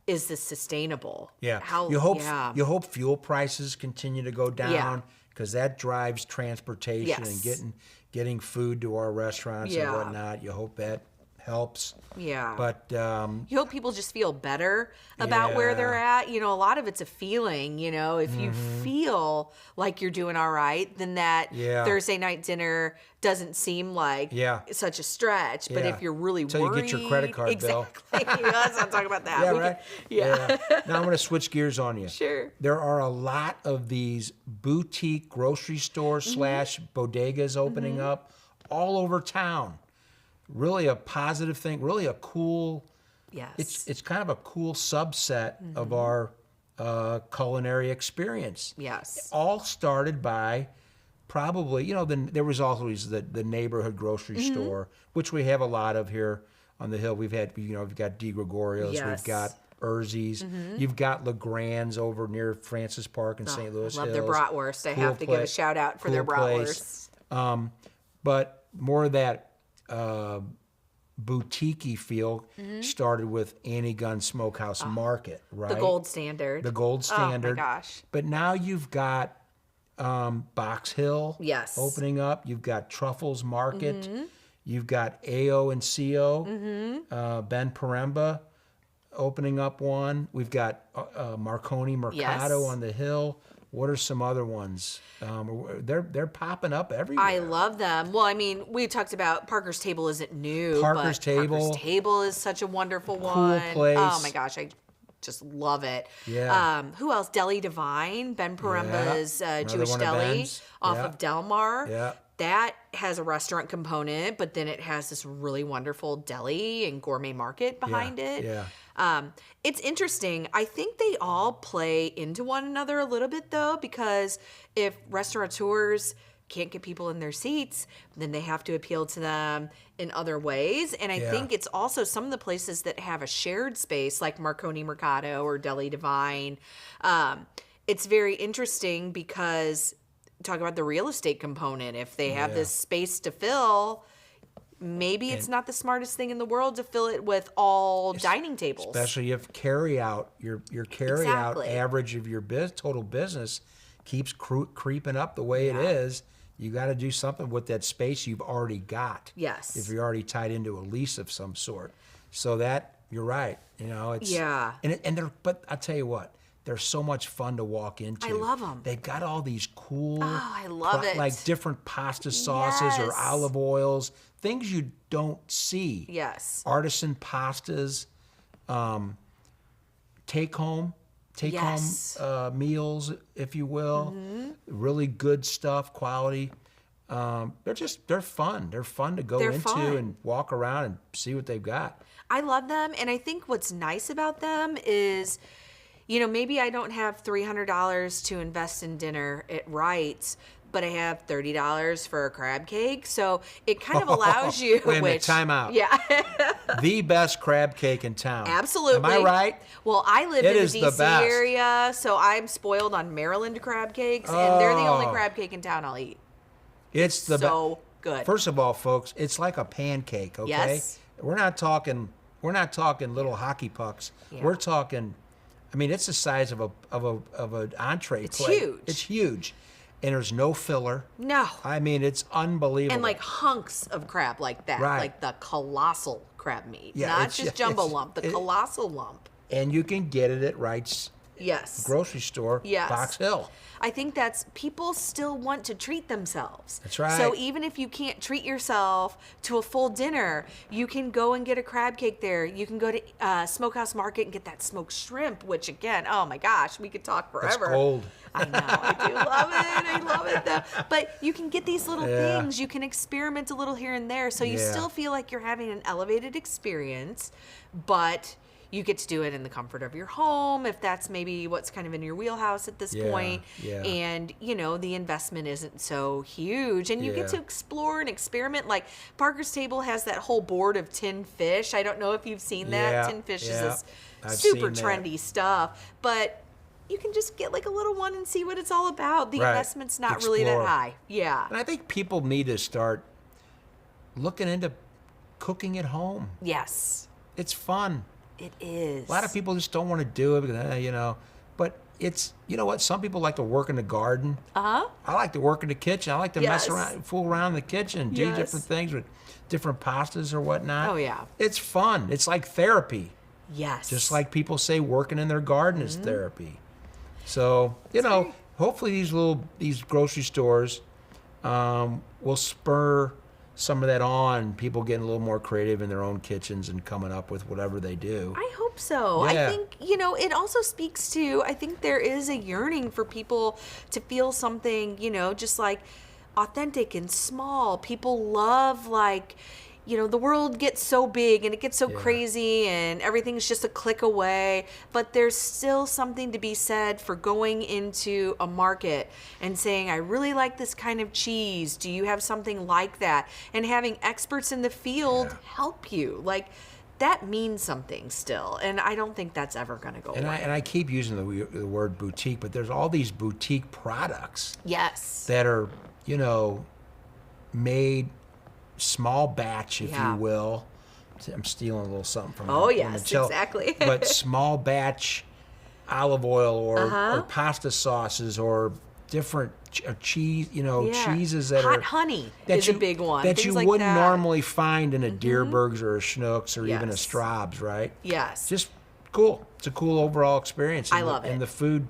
Speaker 2: is this sustainable?
Speaker 3: Yeah.
Speaker 2: How,
Speaker 3: you hope
Speaker 2: yeah.
Speaker 3: you hope fuel prices continue to go
Speaker 2: Yeah.
Speaker 3: down because that drives transportation
Speaker 2: Yes.
Speaker 3: and getting food to our restaurants and
Speaker 2: Yeah.
Speaker 3: whatnot. You hope that helps.
Speaker 2: Yeah.
Speaker 3: But
Speaker 2: You hope people just feel better about where they're
Speaker 3: Yeah.
Speaker 2: at. A lot of it's a feeling, if you feel like you're doing all right, then that
Speaker 3: Yeah.
Speaker 2: Thursday night dinner doesn't seem like
Speaker 3: Yeah.
Speaker 2: such a stretch. But
Speaker 3: Yeah.
Speaker 2: if you're really
Speaker 3: Till you
Speaker 2: worried,
Speaker 3: get your credit card bill.
Speaker 2: exactly. Let's not talk about that.
Speaker 3: yeah,
Speaker 2: We
Speaker 3: right.
Speaker 2: can- yeah.
Speaker 3: Now I'm going to switch gears on you.
Speaker 2: Sure.
Speaker 3: There are a lot of these boutique grocery stores / bodegas opening up all over town. Really a positive thing. Really a cool.
Speaker 2: Yes.
Speaker 3: It's kind of a cool subset of our culinary experience.
Speaker 2: Yes.
Speaker 3: All started by probably, there was always the neighborhood grocery store, which we have a lot of here on the hill. We've got Di Gregorio's,
Speaker 2: Yes.
Speaker 3: we've got Urzi's, you've got LeGrand's over near Francis Park in St. Louis
Speaker 2: Love
Speaker 3: Hills.
Speaker 2: their bratwurst. I
Speaker 3: Cool
Speaker 2: have to give a
Speaker 3: place.
Speaker 2: shout out for
Speaker 3: Cool
Speaker 2: their
Speaker 3: place.
Speaker 2: bratwurst.
Speaker 3: But more of that boutique-y feel started with Annie Gunn Smokehouse Market, right?
Speaker 2: The gold standard.
Speaker 3: The gold standard.
Speaker 2: Oh my gosh.
Speaker 3: But now you've got Box Hill
Speaker 2: Yes.
Speaker 3: opening up. You've got Truffles Market. You've got AO and CO, Ben Paremba opening up one. We've got Marconi Mercado
Speaker 2: Yes.
Speaker 3: on the hill. What are some other ones? They're popping up everywhere.
Speaker 2: I love them. Well, we talked about Parker's Table isn't new.
Speaker 3: Parker's
Speaker 2: but
Speaker 3: Table.
Speaker 2: Parker's Table is such a wonderful one.
Speaker 3: place.
Speaker 2: Oh my gosh, I just love it.
Speaker 3: Yeah.
Speaker 2: Who else? Deli Divine, Ben Paremba's
Speaker 3: Another
Speaker 2: Jewish
Speaker 3: one of
Speaker 2: Deli
Speaker 3: Ben's.
Speaker 2: off
Speaker 3: Yeah.
Speaker 2: of Delmar.
Speaker 3: Yeah.
Speaker 2: that has a restaurant component, but then it has this really wonderful deli and gourmet market behind it.
Speaker 3: Yeah.
Speaker 2: It's interesting. I think they all play into one another a little bit, though, because if restaurateurs can't get people in their seats, then they have to appeal to them in other ways. And I think it's also some of the places that have a shared space, like Marconi Mercado or Deli Divine. It's very interesting because talk about the real estate component. If they have this space to fill, maybe it's not the smartest thing in the world to fill it with all dining tables.
Speaker 3: Especially if carry out, your carry out
Speaker 2: Exactly.
Speaker 3: average of your total business keeps creeping up the way it is. You got to do something with that space you've already got.
Speaker 2: Yes.
Speaker 3: If you're already tied into a lease of some sort. So that, you're right. You know, it's.
Speaker 2: Yeah.
Speaker 3: And they're, but I'll tell you what, they're so much fun to walk into.
Speaker 2: I love them.
Speaker 3: They've got all these cool.
Speaker 2: Oh, I love it.
Speaker 3: Like different pasta sauces or
Speaker 2: Yes.
Speaker 3: olive oils, things you don't see.
Speaker 2: Yes.
Speaker 3: Artisan pastas, take home
Speaker 2: Yes.
Speaker 3: meals, if you will. Really good stuff, quality. They're fun. They're fun to go
Speaker 2: They're
Speaker 3: into
Speaker 2: fun.
Speaker 3: and walk around and see what they've got.
Speaker 2: I love them. And I think what's nice about them is, you know, maybe I don't have $300 to invest in dinner at Wright's, but I have $30 for a crab cake. So it kind of allows you.
Speaker 3: Wait a minute, time out.
Speaker 2: Yeah.
Speaker 3: The best crab cake in town.
Speaker 2: Absolutely.
Speaker 3: Am I right?
Speaker 2: Well, I live
Speaker 3: It
Speaker 2: in
Speaker 3: is
Speaker 2: the
Speaker 3: the
Speaker 2: DC
Speaker 3: best.
Speaker 2: area, so I'm spoiled on Maryland crab cakes, and they're the only crab cake in town I'll eat.
Speaker 3: It's the
Speaker 2: So good.
Speaker 3: First of all, folks, it's like a pancake, okay?
Speaker 2: Yes.
Speaker 3: We're not talking little hockey pucks.
Speaker 2: Yeah.
Speaker 3: We're talking, I mean, it's the size of an entree
Speaker 2: It's
Speaker 3: plate.
Speaker 2: huge.
Speaker 3: It's huge. And there's no filler.
Speaker 2: No.
Speaker 3: I mean, it's unbelievable.
Speaker 2: And like hunks of crab like that,
Speaker 3: Right.
Speaker 2: like the colossal crab meat,
Speaker 3: Yeah,
Speaker 2: not
Speaker 3: it's-
Speaker 2: just jumbo
Speaker 3: it's-
Speaker 2: lump, the
Speaker 3: it-
Speaker 2: colossal lump.
Speaker 3: And you can get it at Wright's
Speaker 2: Yes.
Speaker 3: grocery store,
Speaker 2: Yes.
Speaker 3: Box Hill.
Speaker 2: I think that's people still want to treat themselves.
Speaker 3: That's right.
Speaker 2: So even if you can't treat yourself to a full dinner, you can go and get a crab cake there. You can go to Smokehouse Market and get that smoked shrimp, which again, oh my gosh, we could talk
Speaker 3: It's
Speaker 2: forever.
Speaker 3: cold.
Speaker 2: I know, I do love it. I love it though. But you can get these little
Speaker 3: Yeah.
Speaker 2: things. You can experiment a little here and there, so you
Speaker 3: Yeah.
Speaker 2: still feel like you're having an elevated experience, but you get to do it in the comfort of your home, if that's maybe what's kind of in your wheelhouse at this
Speaker 3: Yeah,
Speaker 2: point.
Speaker 3: yeah.
Speaker 2: And, you know, the investment isn't so huge. And you get
Speaker 3: Yeah.
Speaker 2: to explore and experiment. Like Parker's Table has that whole board of tin fish. I don't know if you've seen that.
Speaker 3: Yeah,
Speaker 2: Tin fish
Speaker 3: yeah.
Speaker 2: is
Speaker 3: I've
Speaker 2: this super
Speaker 3: seen that.
Speaker 2: trendy stuff. But you can just get like a little one and see what it's all about. The
Speaker 3: Right.
Speaker 2: investment's not really that
Speaker 3: Explore.
Speaker 2: high. Yeah.
Speaker 3: And I think people need to start looking into cooking at home.
Speaker 2: Yes,
Speaker 3: It's fun.
Speaker 2: it is.
Speaker 3: A lot of people just don't want to do it because, you know, but it's, you know what? Some people like to work in the garden.
Speaker 2: Uh-huh.
Speaker 3: I like to work in the kitchen. I like to mess
Speaker 2: Yes.
Speaker 3: around, fool around in the kitchen, do
Speaker 2: Yes.
Speaker 3: different things with different pastas or whatnot.
Speaker 2: Oh, yeah.
Speaker 3: It's fun. It's like therapy.
Speaker 2: Yes.
Speaker 3: Just like people say working in their garden is therapy. So, you know, hopefully these grocery stores will spur some of that on, people getting a little more creative in their own kitchens and coming up with whatever they do.
Speaker 2: I hope so.
Speaker 3: Yeah.
Speaker 2: I think, you know, it also speaks to, I think there is a yearning for people to feel something, you know, just like authentic and small. People love, like, you know, the world gets so big and it gets so
Speaker 3: Yeah.
Speaker 2: crazy and everything's just a click away. But there's still something to be said for going into a market and saying, I really like this kind of cheese. Do you have something like that? And having experts in the field help you. Like, that means something still. And I don't think that's ever going to go
Speaker 3: And
Speaker 2: away.
Speaker 3: I keep using the word boutique, but there's all these boutique products
Speaker 2: Yes.
Speaker 3: that are, you know, made small batch, if
Speaker 2: Yeah.
Speaker 3: you will. I'm stealing a little something from
Speaker 2: Oh,
Speaker 3: from
Speaker 2: yes,
Speaker 3: Michelle.
Speaker 2: exactly.
Speaker 3: But small batch olive oil or
Speaker 2: Uh-huh.
Speaker 3: pasta sauces or different cheese, you know,
Speaker 2: Yeah.
Speaker 3: cheeses that
Speaker 2: Hot
Speaker 3: are
Speaker 2: honey
Speaker 3: that
Speaker 2: is
Speaker 3: you,
Speaker 2: a big one.
Speaker 3: that
Speaker 2: Things
Speaker 3: you
Speaker 2: like
Speaker 3: wouldn't
Speaker 2: that.
Speaker 3: normally find in a Deerbergs or a Schnucks or even a
Speaker 2: Yes.
Speaker 3: Straub's, right?
Speaker 2: Yes.
Speaker 3: Just cool. It's a cool overall experience.
Speaker 2: I
Speaker 3: And
Speaker 2: love
Speaker 3: And
Speaker 2: it.
Speaker 3: the food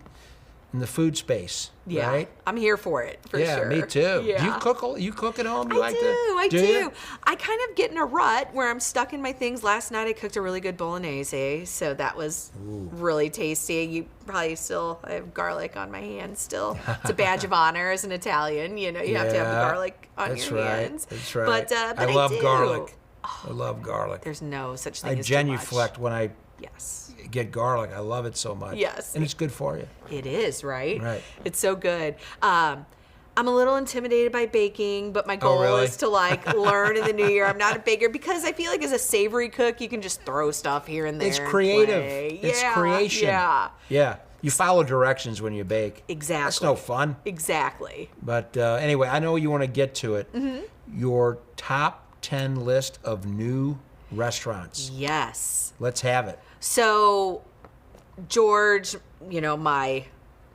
Speaker 3: in the food space,
Speaker 2: Yeah,
Speaker 3: right?
Speaker 2: I'm here for it, for
Speaker 3: Yeah,
Speaker 2: sure.
Speaker 3: me too.
Speaker 2: Yeah.
Speaker 3: Do you cook at home? You
Speaker 2: I do.
Speaker 3: you?
Speaker 2: I kind of get in a rut where I'm stuck in my things. Last night I cooked a really good bolognese, so that was really tasty. You probably still, I have garlic on my hands still. It's a badge of honor as an Italian. You know, you have to have the garlic on your hands.
Speaker 3: That's right.
Speaker 2: But
Speaker 3: I love
Speaker 2: do.
Speaker 3: garlic. I love garlic.
Speaker 2: There's no such thing
Speaker 3: I
Speaker 2: as too much.
Speaker 3: genuflect when I
Speaker 2: Yes.
Speaker 3: get garlic. I love it so much.
Speaker 2: Yes.
Speaker 3: And it's good for you.
Speaker 2: It is, right?
Speaker 3: Right.
Speaker 2: It's so good. I'm a little intimidated by baking, but my goal
Speaker 3: really?
Speaker 2: is to learn in the new year. I'm not a baker because I feel like as a savory cook, you can just throw stuff here and there.
Speaker 3: It's
Speaker 2: and
Speaker 3: creative.
Speaker 2: play.
Speaker 3: It's
Speaker 2: Yeah,
Speaker 3: creation.
Speaker 2: Yeah.
Speaker 3: Yeah. You follow directions when you bake.
Speaker 2: Exactly.
Speaker 3: That's no fun.
Speaker 2: Exactly.
Speaker 3: But anyway, I know you want to get to it.
Speaker 2: Mm-hmm.
Speaker 3: Your top 10 list of new restaurants.
Speaker 2: Yes.
Speaker 3: Let's have it.
Speaker 2: So, George, my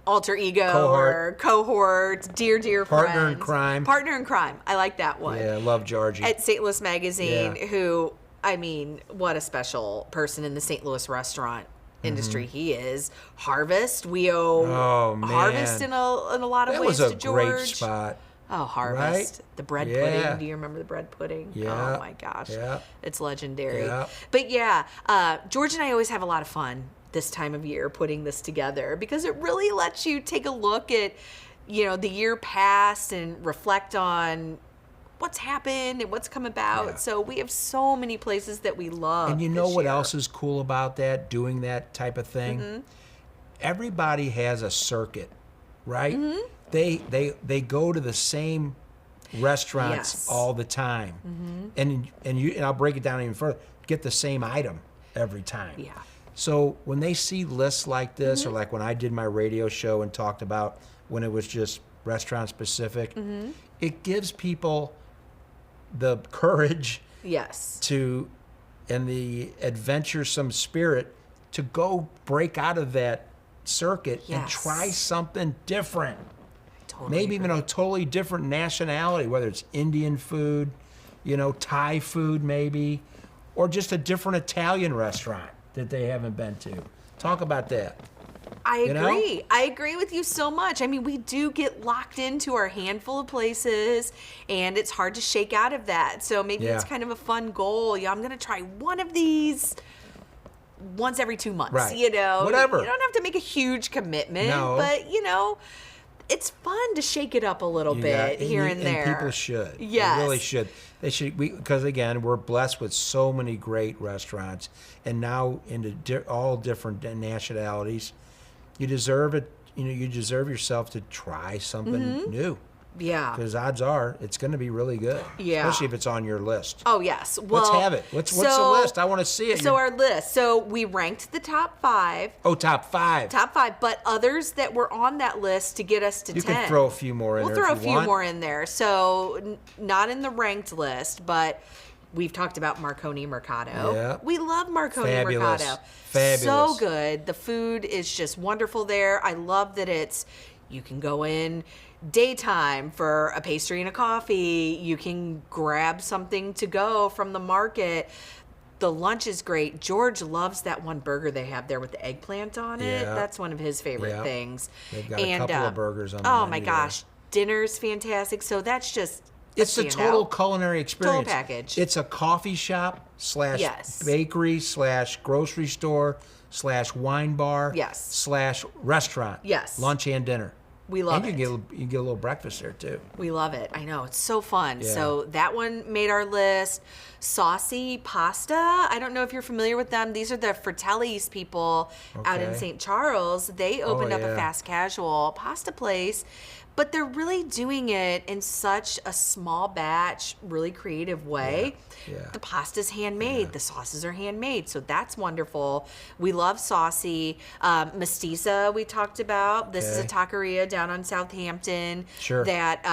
Speaker 2: alter ego
Speaker 3: Cohort.
Speaker 2: or cohort, dear
Speaker 3: Partner
Speaker 2: friend.
Speaker 3: in crime.
Speaker 2: Partner in crime. I like that one.
Speaker 3: Yeah, I love Georgie.
Speaker 2: At St. Louis Magazine,
Speaker 3: Yeah.
Speaker 2: who, I mean, what a special person in the St. Louis restaurant industry he is. Harvest, we owe
Speaker 3: Oh, man.
Speaker 2: Harvest in a lot of
Speaker 3: that
Speaker 2: ways
Speaker 3: was a
Speaker 2: to George.
Speaker 3: great spot.
Speaker 2: Oh, Harvest.
Speaker 3: Right?
Speaker 2: The bread
Speaker 3: Yeah.
Speaker 2: pudding. Do you remember the bread pudding?
Speaker 3: Yeah.
Speaker 2: Oh, my gosh.
Speaker 3: Yeah.
Speaker 2: It's legendary.
Speaker 3: Yeah.
Speaker 2: But yeah, George and I always have a lot of fun this time of year putting this together because it really lets you take a look at, the year past and reflect on what's happened and what's come about.
Speaker 3: Yeah.
Speaker 2: So we have so many places that we love.
Speaker 3: And you know
Speaker 2: this
Speaker 3: what
Speaker 2: year.
Speaker 3: else is cool about that, doing that type of thing?
Speaker 2: Mm-hmm.
Speaker 3: Everybody has a circuit, right?
Speaker 2: Mm-hmm.
Speaker 3: They go to the same restaurants
Speaker 2: Yes.
Speaker 3: all the time. And I'll break it down even further. Get the same item every time.
Speaker 2: Yeah.
Speaker 3: So when they see lists like this,
Speaker 2: Mm-hmm.
Speaker 3: or like when I did my radio show and talked about when it was just restaurant specific,
Speaker 2: Mm-hmm.
Speaker 3: it gives people the courage
Speaker 2: Yes.
Speaker 3: and the adventuresome spirit to go break out of that circuit and
Speaker 2: Yes.
Speaker 3: try something different.
Speaker 2: Totally
Speaker 3: Maybe even
Speaker 2: agree.
Speaker 3: a totally different nationality, whether it's Indian food, Thai food maybe, or just a different Italian restaurant that they haven't been to. Talk about that.
Speaker 2: I
Speaker 3: You know?
Speaker 2: agree. I agree with you so much. I mean, we do get locked into our handful of places, and it's hard to shake out of that. So maybe it's
Speaker 3: Yeah.
Speaker 2: kind of a fun goal. Yeah, I'm going to try one of these once every 2 months.
Speaker 3: Right.
Speaker 2: You
Speaker 3: Whatever.
Speaker 2: don't have to make a huge commitment,
Speaker 3: No.
Speaker 2: but it's fun to shake it up a little bit here and there.
Speaker 3: And people should.
Speaker 2: Yes.
Speaker 3: They really should. They should. Because again, we're blessed with so many great restaurants, and now into all different nationalities. You deserve it. You deserve yourself to try something new.
Speaker 2: Yeah.
Speaker 3: Because odds are it's going to be really good.
Speaker 2: Yeah.
Speaker 3: Especially if it's on your list.
Speaker 2: Oh, yes. Well,
Speaker 3: Let's have it. What's the list? I want to see it.
Speaker 2: So our list. So we ranked the top 5.
Speaker 3: Top 5.
Speaker 2: Top 5, but others that were on that list to get us to
Speaker 3: You
Speaker 2: 10.
Speaker 3: can throw a few more in
Speaker 2: We'll
Speaker 3: there
Speaker 2: throw
Speaker 3: if
Speaker 2: a
Speaker 3: you
Speaker 2: few
Speaker 3: want.
Speaker 2: more in there. So not in the ranked list, but we've talked about Marconi Mercado.
Speaker 3: Yeah.
Speaker 2: We love Marconi
Speaker 3: Fabulous.
Speaker 2: Mercado.
Speaker 3: Fabulous.
Speaker 2: So good. The food is just wonderful there. I love that you can go in daytime for a pastry and a coffee. You can grab something to go from the market. The lunch is great. George loves that one burger they have there with the eggplant on it.
Speaker 3: Yeah.
Speaker 2: That's one of his favorite
Speaker 3: Yeah.
Speaker 2: things.
Speaker 3: They've got a couple of burgers on the
Speaker 2: Oh my
Speaker 3: menu there.
Speaker 2: gosh, dinner's fantastic. So that's just a
Speaker 3: It's a total
Speaker 2: standout.
Speaker 3: culinary experience.
Speaker 2: package.
Speaker 3: It's a coffee shop /
Speaker 2: Yes.
Speaker 3: bakery / grocery store / wine bar
Speaker 2: Yes.
Speaker 3: / restaurant.
Speaker 2: Yes.
Speaker 3: Lunch and dinner.
Speaker 2: We love
Speaker 3: and
Speaker 2: it.
Speaker 3: you get a little breakfast there too.
Speaker 2: We love it. I know. It's so fun.
Speaker 3: Yeah.
Speaker 2: So that one made our list. Saucy Pasta. I don't know if you're familiar with them. These are the Fratelli's people out in
Speaker 3: Okay.
Speaker 2: St. Charles. They opened up a
Speaker 3: yeah.
Speaker 2: fast casual pasta place, but they're really doing it in such a small batch, really creative way.
Speaker 3: Yeah.
Speaker 2: The pasta's handmade. The sauces are handmade. So that's wonderful. We love Saucy. Mestiza we talked about. This is a
Speaker 3: Okay.
Speaker 2: taqueria down on Southampton.
Speaker 3: Sure.
Speaker 2: That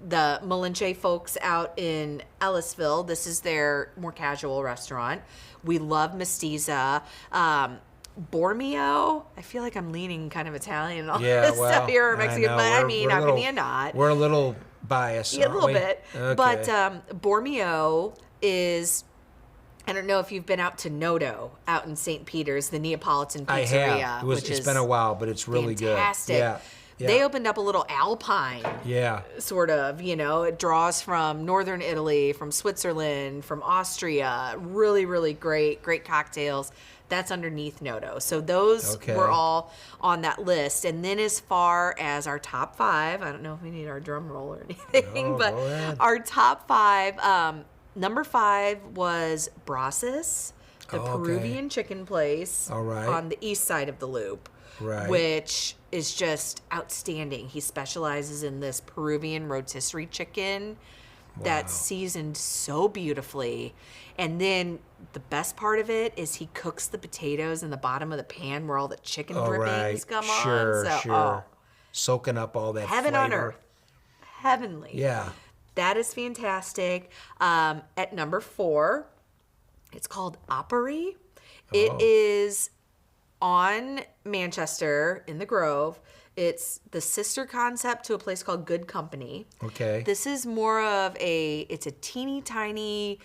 Speaker 2: the Malinche folks out in Ellisville, this is their more casual restaurant. We love Mestiza. Bormio, I feel like I'm leaning kind of Italian and all this stuff here, or Mexican,
Speaker 3: know.
Speaker 2: but I
Speaker 3: We're-
Speaker 2: mean,
Speaker 3: we're a
Speaker 2: how
Speaker 3: little-
Speaker 2: can you not?
Speaker 3: We're a little biased.
Speaker 2: Yeah, a
Speaker 3: aren't
Speaker 2: little
Speaker 3: we?
Speaker 2: bit.
Speaker 3: Okay.
Speaker 2: But Bormio is I don't know if you've been out to Noto out in St. Peter's, the Neapolitan
Speaker 3: I
Speaker 2: pizzeria.
Speaker 3: have.
Speaker 2: Which
Speaker 3: It's
Speaker 2: is
Speaker 3: been a while, but it's really
Speaker 2: fantastic.
Speaker 3: good. Yeah.
Speaker 2: They opened up a little Alpine,
Speaker 3: Yeah.
Speaker 2: sort of, it draws from northern Italy, from Switzerland, from Austria. Really, really great cocktails. That's underneath Noto. So those were all on that list. And then as far as our top 5, I don't know if we need our drum roll or anything, but
Speaker 3: go ahead.
Speaker 2: our top 5, number 5 was Brasas, the Peruvian chicken place on the east side of the Loop.
Speaker 3: Right.
Speaker 2: Which is just outstanding. He specializes in this Peruvian rotisserie chicken that's seasoned so beautifully. And then the best part of it is he cooks the potatoes in the bottom of the pan where all the chicken drippings come on.
Speaker 3: Sure. Soaking up all that
Speaker 2: heaven
Speaker 3: flavor.
Speaker 2: on earth. Heavenly.
Speaker 3: Yeah.
Speaker 2: That is fantastic. At number 4, it's called Opry. It is on Manchester in the Grove. It's the sister concept to a place called Good Company.
Speaker 3: Okay.
Speaker 2: This is more of it's a teeny tiny,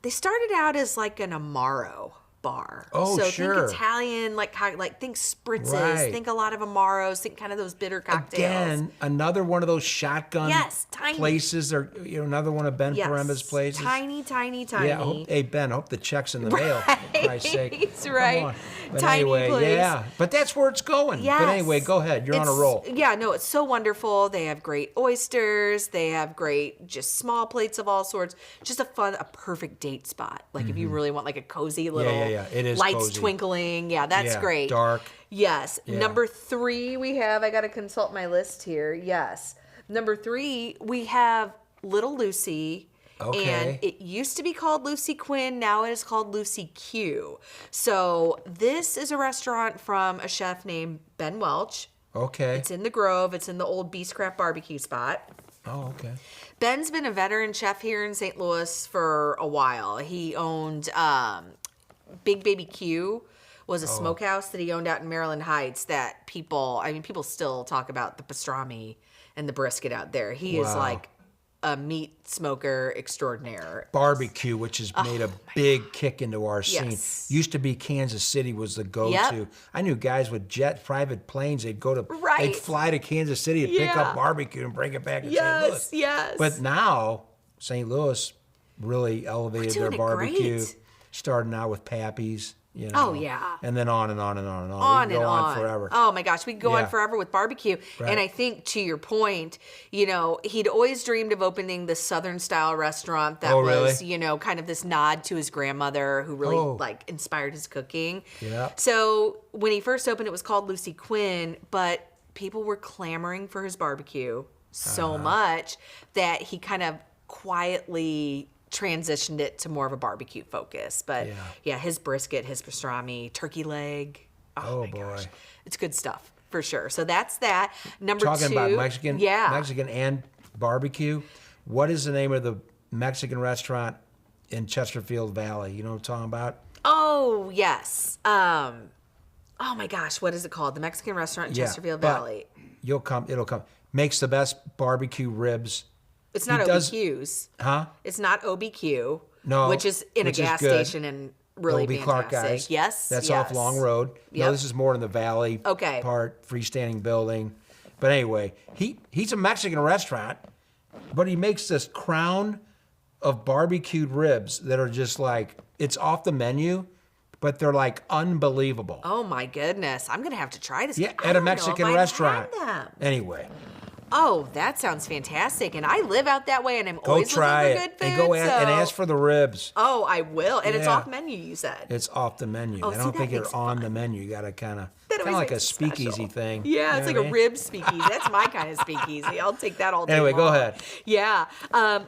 Speaker 2: they started out as like an Amaro bar.
Speaker 3: Oh,
Speaker 2: so
Speaker 3: sure.
Speaker 2: think Italian, like think spritzes,
Speaker 3: Right.
Speaker 2: think a lot of Amaros, think kind of those bitter cocktails.
Speaker 3: Again, another one of those shotgun
Speaker 2: tiny.
Speaker 3: places, or another one of Ben Paremba's places.
Speaker 2: Tiny.
Speaker 3: Yeah, hey Ben, hope the check's in the mail. For Christ's sake.
Speaker 2: It's right.
Speaker 3: Come on. But
Speaker 2: Tiny
Speaker 3: anyway,
Speaker 2: place.
Speaker 3: yeah. But that's where it's going.
Speaker 2: Yes.
Speaker 3: But anyway, go ahead. You're on a roll.
Speaker 2: Yeah, no, it's so wonderful. They have great oysters. They have great just small plates of all sorts. Just a perfect date spot. Like if you really want like a cozy little
Speaker 3: Yeah. It is
Speaker 2: lights
Speaker 3: cozy.
Speaker 2: twinkling. Yeah, that's great.
Speaker 3: Dark.
Speaker 2: Yes.
Speaker 3: Yeah.
Speaker 2: Number 3 we have, I got to consult my list here. Yes. Number 3, we have Little Lucy.
Speaker 3: Okay.
Speaker 2: And it used to be called Lucy Quinn. Now it is called Lucy Q. So this is a restaurant from a chef named Ben Welch.
Speaker 3: Okay.
Speaker 2: It's in the Grove. It's in the old Beastcraft barbecue spot.
Speaker 3: Oh, okay.
Speaker 2: Ben's been a veteran chef here in St. Louis for a while. He owned Big Baby Q, was a smokehouse that he owned out in Maryland Heights that people still talk about the pastrami and the brisket out there. He is like a meat smoker extraordinaire.
Speaker 3: Barbecue, which has made a big kick into our scene.
Speaker 2: Yes.
Speaker 3: Used to be Kansas City was the go-to.
Speaker 2: Yep.
Speaker 3: I knew guys with private planes. They'd
Speaker 2: Right.
Speaker 3: fly to Kansas City to pick up barbecue and bring it back to St. Louis.
Speaker 2: Yes.
Speaker 3: But now St. Louis really elevated their
Speaker 2: doing it
Speaker 3: barbecue,
Speaker 2: great.
Speaker 3: starting out with Pappy's.
Speaker 2: Oh, yeah.
Speaker 3: And then on and on and on and on.
Speaker 2: On
Speaker 3: We can
Speaker 2: and
Speaker 3: go
Speaker 2: on
Speaker 3: forever.
Speaker 2: Oh my gosh, we could go on
Speaker 3: Yeah.
Speaker 2: forever with barbecue.
Speaker 3: Right.
Speaker 2: And I think to your point, he'd always dreamed of opening this Southern style restaurant that was,
Speaker 3: really?
Speaker 2: kind of this nod to his grandmother who really inspired his cooking.
Speaker 3: Yeah.
Speaker 2: So when he first opened, it was called Lucy Quinn, but people were clamoring for his barbecue so much that he kind of quietly transitioned it to more of a barbecue focus. But yeah, his brisket, his pastrami, turkey leg. Oh my
Speaker 3: boy.
Speaker 2: gosh. It's good stuff for sure. So that's that. Number
Speaker 3: Talking
Speaker 2: 2.
Speaker 3: about Mexican,
Speaker 2: Yeah.
Speaker 3: Mexican and barbecue. What is the name of the Mexican restaurant in Chesterfield Valley? You know what I'm talking about?
Speaker 2: Oh, yes. Oh my gosh, what is it called? The Mexican restaurant in Chesterfield
Speaker 3: but
Speaker 2: Valley.
Speaker 3: It'll come. Makes the best barbecue ribs.
Speaker 2: It's not
Speaker 3: He does-
Speaker 2: OBQ's.
Speaker 3: Huh?
Speaker 2: It's not OBQ.
Speaker 3: No,
Speaker 2: Which is in
Speaker 3: which
Speaker 2: a
Speaker 3: is
Speaker 2: gas
Speaker 3: good.
Speaker 2: station and really
Speaker 3: Obi Clark
Speaker 2: fantastic.
Speaker 3: guys.
Speaker 2: Yes.
Speaker 3: That's
Speaker 2: yes.
Speaker 3: off Long Road. No,
Speaker 2: Yep.
Speaker 3: this is more in the valley part, freestanding building. But anyway, he's a Mexican restaurant, but he makes this crown of barbecued ribs that are just like, it's off the menu, but they're like unbelievable.
Speaker 2: Oh my goodness. I'm going to have to try this.
Speaker 3: Yeah,
Speaker 2: I
Speaker 3: at a
Speaker 2: don't know
Speaker 3: Mexican
Speaker 2: if I've
Speaker 3: restaurant.
Speaker 2: had them.
Speaker 3: Anyway,
Speaker 2: Oh, that sounds fantastic. And I live out that way and I'm
Speaker 3: go
Speaker 2: always
Speaker 3: try
Speaker 2: looking for
Speaker 3: it
Speaker 2: good food.
Speaker 3: and go and
Speaker 2: so-
Speaker 3: ask for the ribs.
Speaker 2: Oh, I will. And it's
Speaker 3: Yeah.
Speaker 2: off menu, you said.
Speaker 3: It's off the menu.
Speaker 2: Oh,
Speaker 3: I
Speaker 2: see,
Speaker 3: don't
Speaker 2: that
Speaker 3: think
Speaker 2: makes
Speaker 3: it's on
Speaker 2: it
Speaker 3: the
Speaker 2: fun.
Speaker 3: menu. You got to kind of
Speaker 2: That always
Speaker 3: like a
Speaker 2: makes it
Speaker 3: speakeasy
Speaker 2: special.
Speaker 3: thing.
Speaker 2: Yeah,
Speaker 3: You
Speaker 2: it's
Speaker 3: know
Speaker 2: like
Speaker 3: what I
Speaker 2: a
Speaker 3: mean?
Speaker 2: rib speakeasy. That's my kind of speakeasy. I'll take that all day
Speaker 3: Anyway, go
Speaker 2: long.
Speaker 3: ahead.
Speaker 2: Yeah.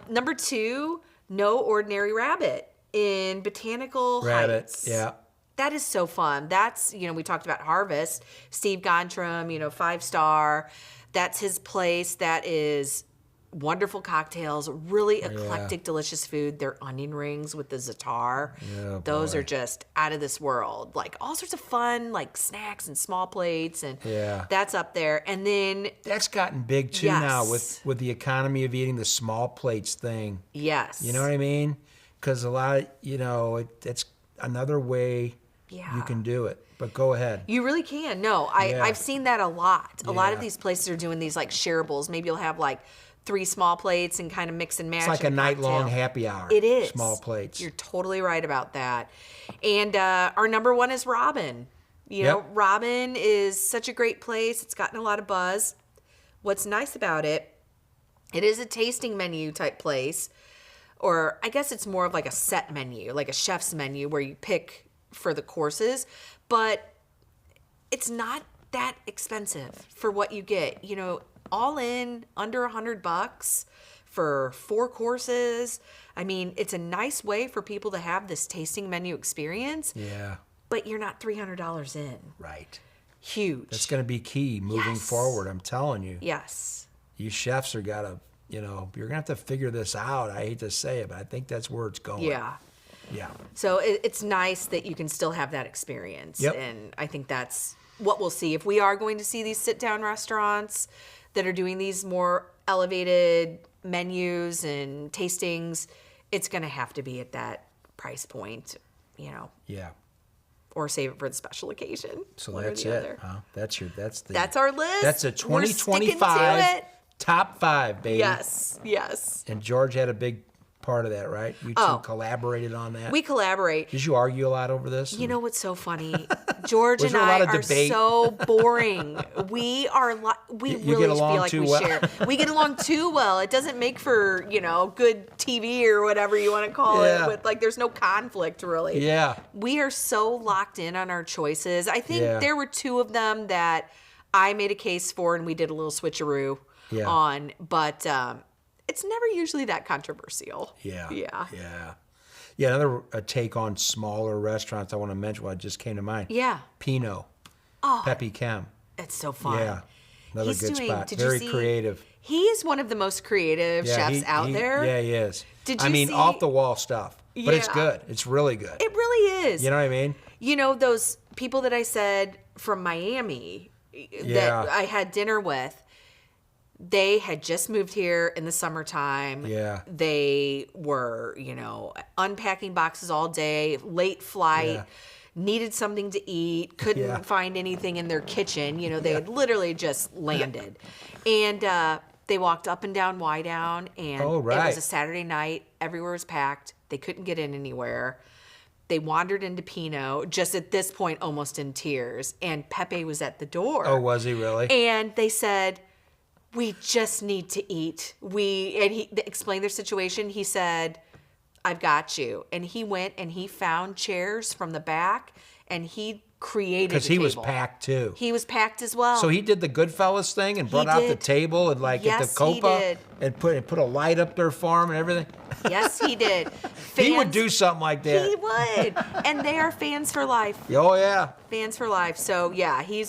Speaker 2: Number 2, No Ordinary Rabbit in Botanical
Speaker 3: Rabbit.
Speaker 2: Heights.
Speaker 3: Yeah.
Speaker 2: That is so fun. That's, we talked about Harvest. Steve Gontram, 5-star. That's his place. That is wonderful cocktails, really eclectic, delicious food. Their onion rings with the za'atar.
Speaker 3: Oh,
Speaker 2: Those
Speaker 3: boy.
Speaker 2: are just out of this world. Like all sorts of fun, like snacks and small plates. And that's up there. And then,
Speaker 3: That's gotten big too now
Speaker 2: Yes.
Speaker 3: with the economy of eating the small plates thing.
Speaker 2: yes.
Speaker 3: You know what I mean? because a lot of, it's another way you can do it. But go ahead.
Speaker 2: You really can. No, I've seen that a lot. A lot of
Speaker 3: Yeah.
Speaker 2: these places are doing these like shareables. Maybe you'll have like 3 small plates and kind of mix and match.
Speaker 3: It's like a
Speaker 2: in
Speaker 3: night-long
Speaker 2: cocktail.
Speaker 3: happy hour.
Speaker 2: It is.
Speaker 3: Small plates.
Speaker 2: You're totally right about that. And our number one is Robin. You know,
Speaker 3: Yep.
Speaker 2: Robin is such a great place. It's gotten a lot of buzz. What's nice about it, it is a tasting menu type place. Or I guess it's more of like a set menu, like a chef's menu where you pick for the courses. But it's not that expensive for what you get. You know, all in under $100 for 4 courses. I mean, it's a nice way for people to have this tasting menu experience.
Speaker 3: Yeah.
Speaker 2: But you're not $300 in.
Speaker 3: Right.
Speaker 2: Huge.
Speaker 3: That's going to be key moving
Speaker 2: Yes.
Speaker 3: forward. I'm telling you.
Speaker 2: Yes.
Speaker 3: You chefs are got to, you're going to have to figure this out. I hate to say it, but I think that's where it's going.
Speaker 2: Yeah.
Speaker 3: Yeah.
Speaker 2: So it's nice that you can still have that experience.
Speaker 3: Yep.
Speaker 2: And I think that's what we'll see. If we are going to see these sit-down restaurants that are doing these more elevated menus and tastings, it's going to have to be at that price point,
Speaker 3: Yeah.
Speaker 2: or save it for the special occasion.
Speaker 3: So
Speaker 2: one or
Speaker 3: that's
Speaker 2: the
Speaker 3: it.
Speaker 2: other.
Speaker 3: Huh?
Speaker 2: That's our list.
Speaker 3: That's a
Speaker 2: We're sticking to
Speaker 3: 2025
Speaker 2: it.
Speaker 3: top 5, baby.
Speaker 2: Yes. Yes.
Speaker 3: And George had a big part of that, right? You two collaborated on that.
Speaker 2: We collaborate.
Speaker 3: Did you argue a lot over this?
Speaker 2: You know what's so funny? George
Speaker 3: Was
Speaker 2: and
Speaker 3: there a lot
Speaker 2: I
Speaker 3: of
Speaker 2: are
Speaker 3: debate?
Speaker 2: so boring. We are we
Speaker 3: You
Speaker 2: really
Speaker 3: get along
Speaker 2: feel like
Speaker 3: too
Speaker 2: we
Speaker 3: well.
Speaker 2: share. We get along too well. It doesn't make for, good TV or whatever you want to call
Speaker 3: Yeah.
Speaker 2: it. With like there's no conflict really.
Speaker 3: Yeah.
Speaker 2: We are so locked in on our choices. I think
Speaker 3: Yeah.
Speaker 2: there were 2 of them that I made a case for and we did a little switcheroo
Speaker 3: Yeah.
Speaker 2: on, but it's never usually that controversial.
Speaker 3: Yeah.
Speaker 2: Yeah.
Speaker 3: Yeah. Yeah, another take on smaller restaurants I want to mention what just came to mind.
Speaker 2: Yeah.
Speaker 3: Pinot.
Speaker 2: Oh.
Speaker 3: Pepe Chem.
Speaker 2: It's so fun.
Speaker 3: Yeah. Another
Speaker 2: He's
Speaker 3: good
Speaker 2: doing,
Speaker 3: spot.
Speaker 2: did
Speaker 3: Very
Speaker 2: you see,
Speaker 3: creative.
Speaker 2: He is one of the most creative chefs out there.
Speaker 3: Yeah, he is.
Speaker 2: Did
Speaker 3: I
Speaker 2: you
Speaker 3: mean,
Speaker 2: see-
Speaker 3: off the wall stuff. But it's
Speaker 2: Yeah.
Speaker 3: good. It's really good.
Speaker 2: It really is.
Speaker 3: You know what I mean?
Speaker 2: Those people that I said from Miami
Speaker 3: Yeah.
Speaker 2: that I had dinner with, they had just moved here in the summertime.
Speaker 3: Yeah.
Speaker 2: They were, unpacking boxes all day, late flight,
Speaker 3: Yeah.
Speaker 2: needed something to eat, couldn't
Speaker 3: Yeah.
Speaker 2: find anything in their kitchen. They had literally just landed. And they walked up and down Wydown, and
Speaker 3: Oh,
Speaker 2: it
Speaker 3: right.
Speaker 2: was a Saturday night. Everywhere was packed. They couldn't get in anywhere. They wandered into Pinot, just at this point almost in tears, and Pepe was at the door.
Speaker 3: Oh, was he really?
Speaker 2: And they said, "We just need to eat." They explained their situation. He said, "I've got you." And he went and he found chairs from the back, and he created
Speaker 3: Because
Speaker 2: a
Speaker 3: he was
Speaker 2: table.
Speaker 3: packed too.
Speaker 2: He was packed as well.
Speaker 3: So he did the Goodfellas thing and brought out the
Speaker 2: did.
Speaker 3: table and at the
Speaker 2: Yes, he
Speaker 3: Copa
Speaker 2: did.
Speaker 3: and put a light up there for him and everything.
Speaker 2: Yes, he did.
Speaker 3: He would
Speaker 2: Fans-
Speaker 3: do something like that.
Speaker 2: He would. And they are fans for life.
Speaker 3: Oh yeah,
Speaker 2: Fans for life. So yeah, he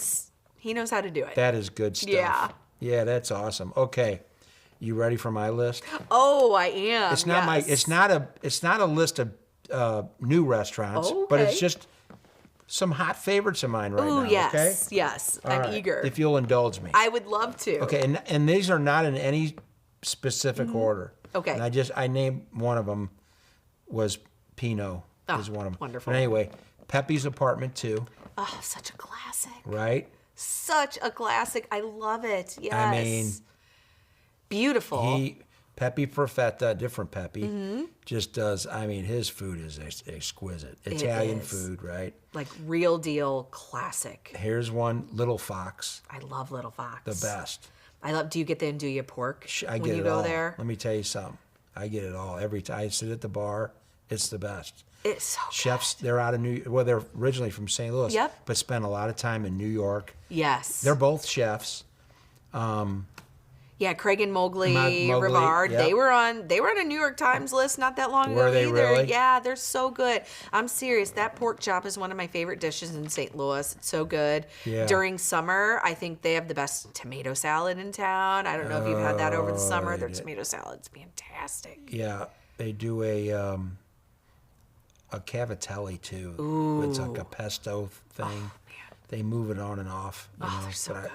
Speaker 2: knows how to do it.
Speaker 3: that is good stuff.
Speaker 2: Yeah.
Speaker 3: Yeah, that's awesome. Okay, you ready for my list?
Speaker 2: Oh, I am.
Speaker 3: It's not
Speaker 2: yes.
Speaker 3: It's not a list of new restaurants, but it's
Speaker 2: Okay.
Speaker 3: just some hot favorites of mine right
Speaker 2: Ooh,
Speaker 3: now.
Speaker 2: yes.
Speaker 3: Okay.
Speaker 2: Yes.
Speaker 3: All
Speaker 2: I'm
Speaker 3: right,
Speaker 2: eager.
Speaker 3: If you'll indulge me.
Speaker 2: I would love to.
Speaker 3: Okay, and these are not in any specific order.
Speaker 2: Mm-hmm. Okay.
Speaker 3: And I named one of them was Pinot is one of them.
Speaker 2: wonderful.
Speaker 3: But anyway, Pepe's Apartment 2,
Speaker 2: Oh, such a classic.
Speaker 3: right?
Speaker 2: Such a classic. I love it. Yes.
Speaker 3: I mean,
Speaker 2: beautiful.
Speaker 3: Pepe Fresta, different Pepe,
Speaker 2: Mm-hmm.
Speaker 3: just does. I mean, his food is exquisite. Italian
Speaker 2: is.
Speaker 3: food, right?
Speaker 2: Like real deal classic.
Speaker 3: Here's one, Little Fox,
Speaker 2: I love Little Fox.
Speaker 3: the best.
Speaker 2: I love. Do you get the andouille pork
Speaker 3: I
Speaker 2: when
Speaker 3: get
Speaker 2: you
Speaker 3: it
Speaker 2: go
Speaker 3: all.
Speaker 2: there?
Speaker 3: Let me tell you something. I get it all every time. I sit at the bar. It's the best.
Speaker 2: It's so
Speaker 3: Chefs,
Speaker 2: good.
Speaker 3: they're out of they're originally from St. Louis,
Speaker 2: Yep.
Speaker 3: but spent a lot of time in New York.
Speaker 2: Yes.
Speaker 3: They're both chefs.
Speaker 2: Yeah, Craig and Mowgli,
Speaker 3: Mowgli,
Speaker 2: Rivard.
Speaker 3: yep.
Speaker 2: They were on a New York Times list not that long ago
Speaker 3: Were they
Speaker 2: either.
Speaker 3: really?
Speaker 2: Yeah, they're so good. I'm serious. That pork chop is one of my favorite dishes in St. Louis. It's so good.
Speaker 3: Yeah.
Speaker 2: During summer, I think they have the best tomato salad in town. I don't know if you've had that over the summer. Their tomato salad's fantastic.
Speaker 3: Yeah, they do a cavatelli too. Ooh. It's like a pesto thing. they move it on and off.
Speaker 2: They're so good.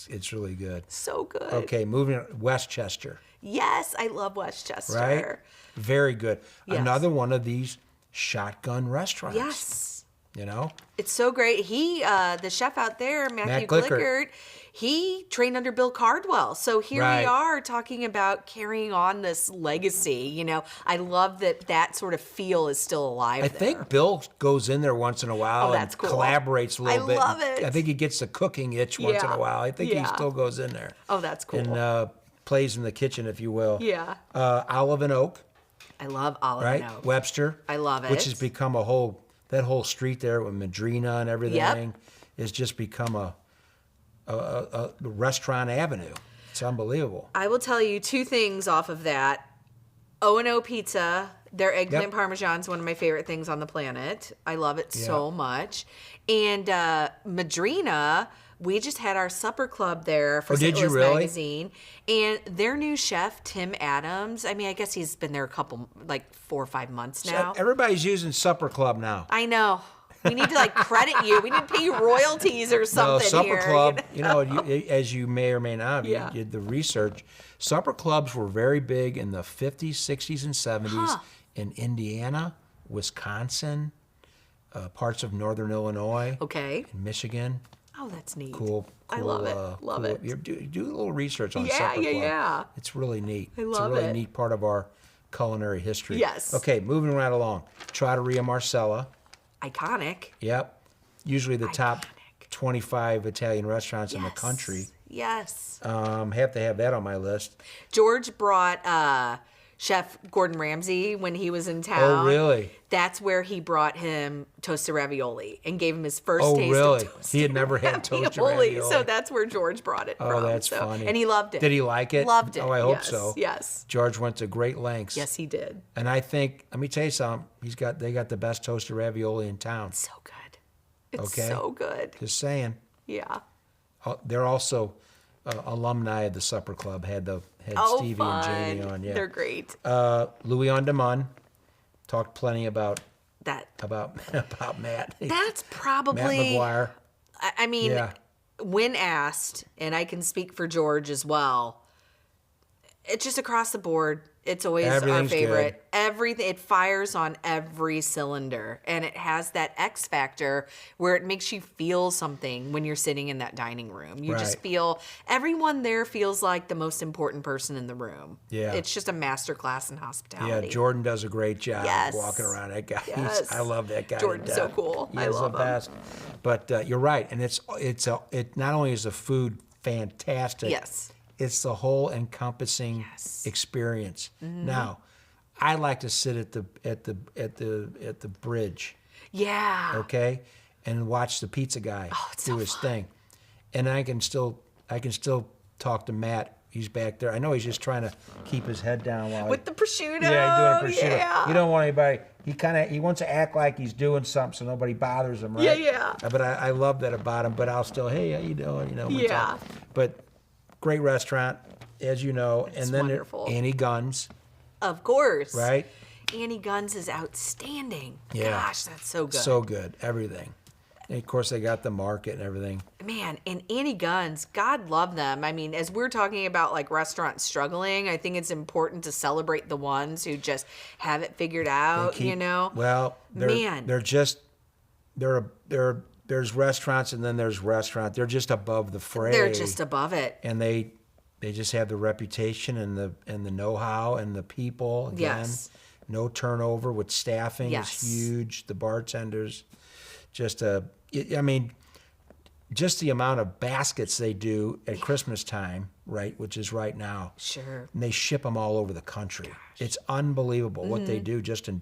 Speaker 3: It's really good.
Speaker 2: So good.
Speaker 3: Okay, moving on. Westchester,
Speaker 2: Yes, I love Westchester.
Speaker 3: right? Very good.
Speaker 2: Yes.
Speaker 3: Another one of these shotgun restaurants.
Speaker 2: Yes.
Speaker 3: You know?
Speaker 2: It's so great. He, the chef out there, Matthew
Speaker 3: Matt Glickert.
Speaker 2: Glickert, he trained under Bill Cardwell. So here
Speaker 3: Right.
Speaker 2: we are talking about carrying on this legacy. You know, I love that sort of feel is still alive
Speaker 3: I
Speaker 2: there.
Speaker 3: think Bill goes in there once in a while
Speaker 2: that's
Speaker 3: and
Speaker 2: cool.
Speaker 3: collaborates a little
Speaker 2: I
Speaker 3: bit.
Speaker 2: love it.
Speaker 3: I think he gets the cooking itch once in
Speaker 2: Yeah.
Speaker 3: a while. I think he
Speaker 2: Yeah.
Speaker 3: still goes in there.
Speaker 2: Oh, that's cool.
Speaker 3: And plays in the kitchen, if you will.
Speaker 2: Yeah.
Speaker 3: Olive and Oak,
Speaker 2: I love Olive
Speaker 3: right?
Speaker 2: and Oak.
Speaker 3: Webster.
Speaker 2: I love it.
Speaker 3: Which has become that whole street there with Madrina and everything has just become a restaurant avenue. It's unbelievable.
Speaker 2: I will tell you two things off of that. O&O Pizza, their eggplant parmesan is one of my favorite things on the planet. I love it so much. And Madrina, we just had our supper club there for St.
Speaker 3: did you
Speaker 2: Louis
Speaker 3: really?
Speaker 2: Magazine. And their new chef, Tim Adams, I mean, I guess he's been there a couple, like 4 or 5 months now.
Speaker 3: Everybody's using Supper Club now.
Speaker 2: I know. We need to credit you. We need to pay you royalties or
Speaker 3: No,
Speaker 2: something
Speaker 3: Supper
Speaker 2: here.
Speaker 3: Club, as you may or may not have,
Speaker 2: Yeah.
Speaker 3: you did the research. Supper clubs were very big in the 50s, 60s, and 70s in Indiana, Wisconsin, parts of northern Illinois,
Speaker 2: Okay.
Speaker 3: and Michigan.
Speaker 2: Oh, that's neat.
Speaker 3: Cool.
Speaker 2: I love it. Love
Speaker 3: cool.
Speaker 2: it.
Speaker 3: Do a little research on
Speaker 2: Yeah,
Speaker 3: Supper Club.
Speaker 2: yeah.
Speaker 3: It's really neat.
Speaker 2: I
Speaker 3: It's a
Speaker 2: love
Speaker 3: really
Speaker 2: it.
Speaker 3: neat part of our culinary history.
Speaker 2: Yes.
Speaker 3: Okay, moving right along. Trattoria Marcella.
Speaker 2: Iconic.
Speaker 3: Yep. Usually the top
Speaker 2: Iconic.
Speaker 3: 25 Italian restaurants in the country.
Speaker 2: Yes.
Speaker 3: Have to have that on my list.
Speaker 2: George brought Chef Gordon Ramsay when he was in town.
Speaker 3: Oh, really?
Speaker 2: That's where he brought him toasted ravioli and gave him his first
Speaker 3: Oh,
Speaker 2: taste
Speaker 3: really?
Speaker 2: of toasted
Speaker 3: He had never had toasted ravioli.
Speaker 2: So that's where George brought it from.
Speaker 3: Oh, that's
Speaker 2: So-
Speaker 3: funny.
Speaker 2: And he loved it.
Speaker 3: Did he like it?
Speaker 2: Loved it.
Speaker 3: Oh, I hope
Speaker 2: Yes,
Speaker 3: so.
Speaker 2: Yes.
Speaker 3: George went to great lengths.
Speaker 2: Yes, he did.
Speaker 3: And I think, let me tell you something, they got the best toasted ravioli in town.
Speaker 2: So good. It's
Speaker 3: Okay.
Speaker 2: so good.
Speaker 3: Just saying.
Speaker 2: Yeah.
Speaker 3: They're also alumni of the Supper Club. Had
Speaker 2: Oh,
Speaker 3: Stevie
Speaker 2: fun.
Speaker 3: and Jamie on. Yeah.
Speaker 2: They're great.
Speaker 3: Louis on Demon talked plenty about
Speaker 2: That
Speaker 3: Matt.
Speaker 2: That's probably
Speaker 3: Matt McGuire.
Speaker 2: I mean,
Speaker 3: Yeah.
Speaker 2: when asked, and I can speak for George as well, it's just across the board. It's always
Speaker 3: Everything's
Speaker 2: our favorite.
Speaker 3: good.
Speaker 2: Everything, it fires on every cylinder, and it has that X factor where it makes you feel something when you're sitting in that dining room. You just
Speaker 3: Right.
Speaker 2: feel everyone there feels like the most important person in the room.
Speaker 3: Yeah.
Speaker 2: It's just a master class in
Speaker 3: Yeah,
Speaker 2: hospitality.
Speaker 3: Jordan does a great job
Speaker 2: Yes.
Speaker 3: walking around. That guy,
Speaker 2: Yes.
Speaker 3: I love that guy. to
Speaker 2: Jordan's so
Speaker 3: death.
Speaker 2: cool.
Speaker 3: He
Speaker 2: I
Speaker 3: is
Speaker 2: love
Speaker 3: the
Speaker 2: him.
Speaker 3: best. But you're right, and it not only is the food fantastic.
Speaker 2: Yes.
Speaker 3: It's the whole encompassing
Speaker 2: Yes.
Speaker 3: experience. Now, I like to sit at the bridge,
Speaker 2: Yeah.
Speaker 3: okay, and watch the pizza guy
Speaker 2: it's
Speaker 3: do
Speaker 2: so
Speaker 3: his
Speaker 2: fun.
Speaker 3: thing, and I can still talk to Matt. He's back there. I know he's just trying to keep his head down while
Speaker 2: With the prosciutto.
Speaker 3: yeah, he's doing a prosciutto.
Speaker 2: Yeah.
Speaker 3: You don't want anybody. He wants to act like he's doing something so nobody bothers him, right?
Speaker 2: Yeah.
Speaker 3: But I love that about him. But I'll still, hey, how you doing? We're
Speaker 2: Yeah.
Speaker 3: talking. But great restaurant, as you know.
Speaker 2: It's
Speaker 3: and then
Speaker 2: wonderful.
Speaker 3: Annie Gunn's,
Speaker 2: Of course.
Speaker 3: right?
Speaker 2: Annie Gunn's is outstanding.
Speaker 3: Yeah.
Speaker 2: Gosh, that's so good.
Speaker 3: So good, everything. And of course, they got the market and everything.
Speaker 2: Man, and Annie Gunn's, God love them. I mean, as we're talking about restaurants struggling, I think it's important to celebrate the ones who just have it figured out,
Speaker 3: Well,
Speaker 2: Man.
Speaker 3: there's restaurants and then there's restaurant. They're just above the fray.
Speaker 2: They're just above it.
Speaker 3: and they just have the reputation and the know-how and the people. Again,
Speaker 2: Yes.
Speaker 3: no turnover with staffing
Speaker 2: Yes.
Speaker 3: is huge. The bartenders, just the amount of baskets they do at Christmas time, right, which is right now.
Speaker 2: Sure.
Speaker 3: And they ship them all over the country. It's unbelievable what
Speaker 2: Mm-hmm.
Speaker 3: they do just in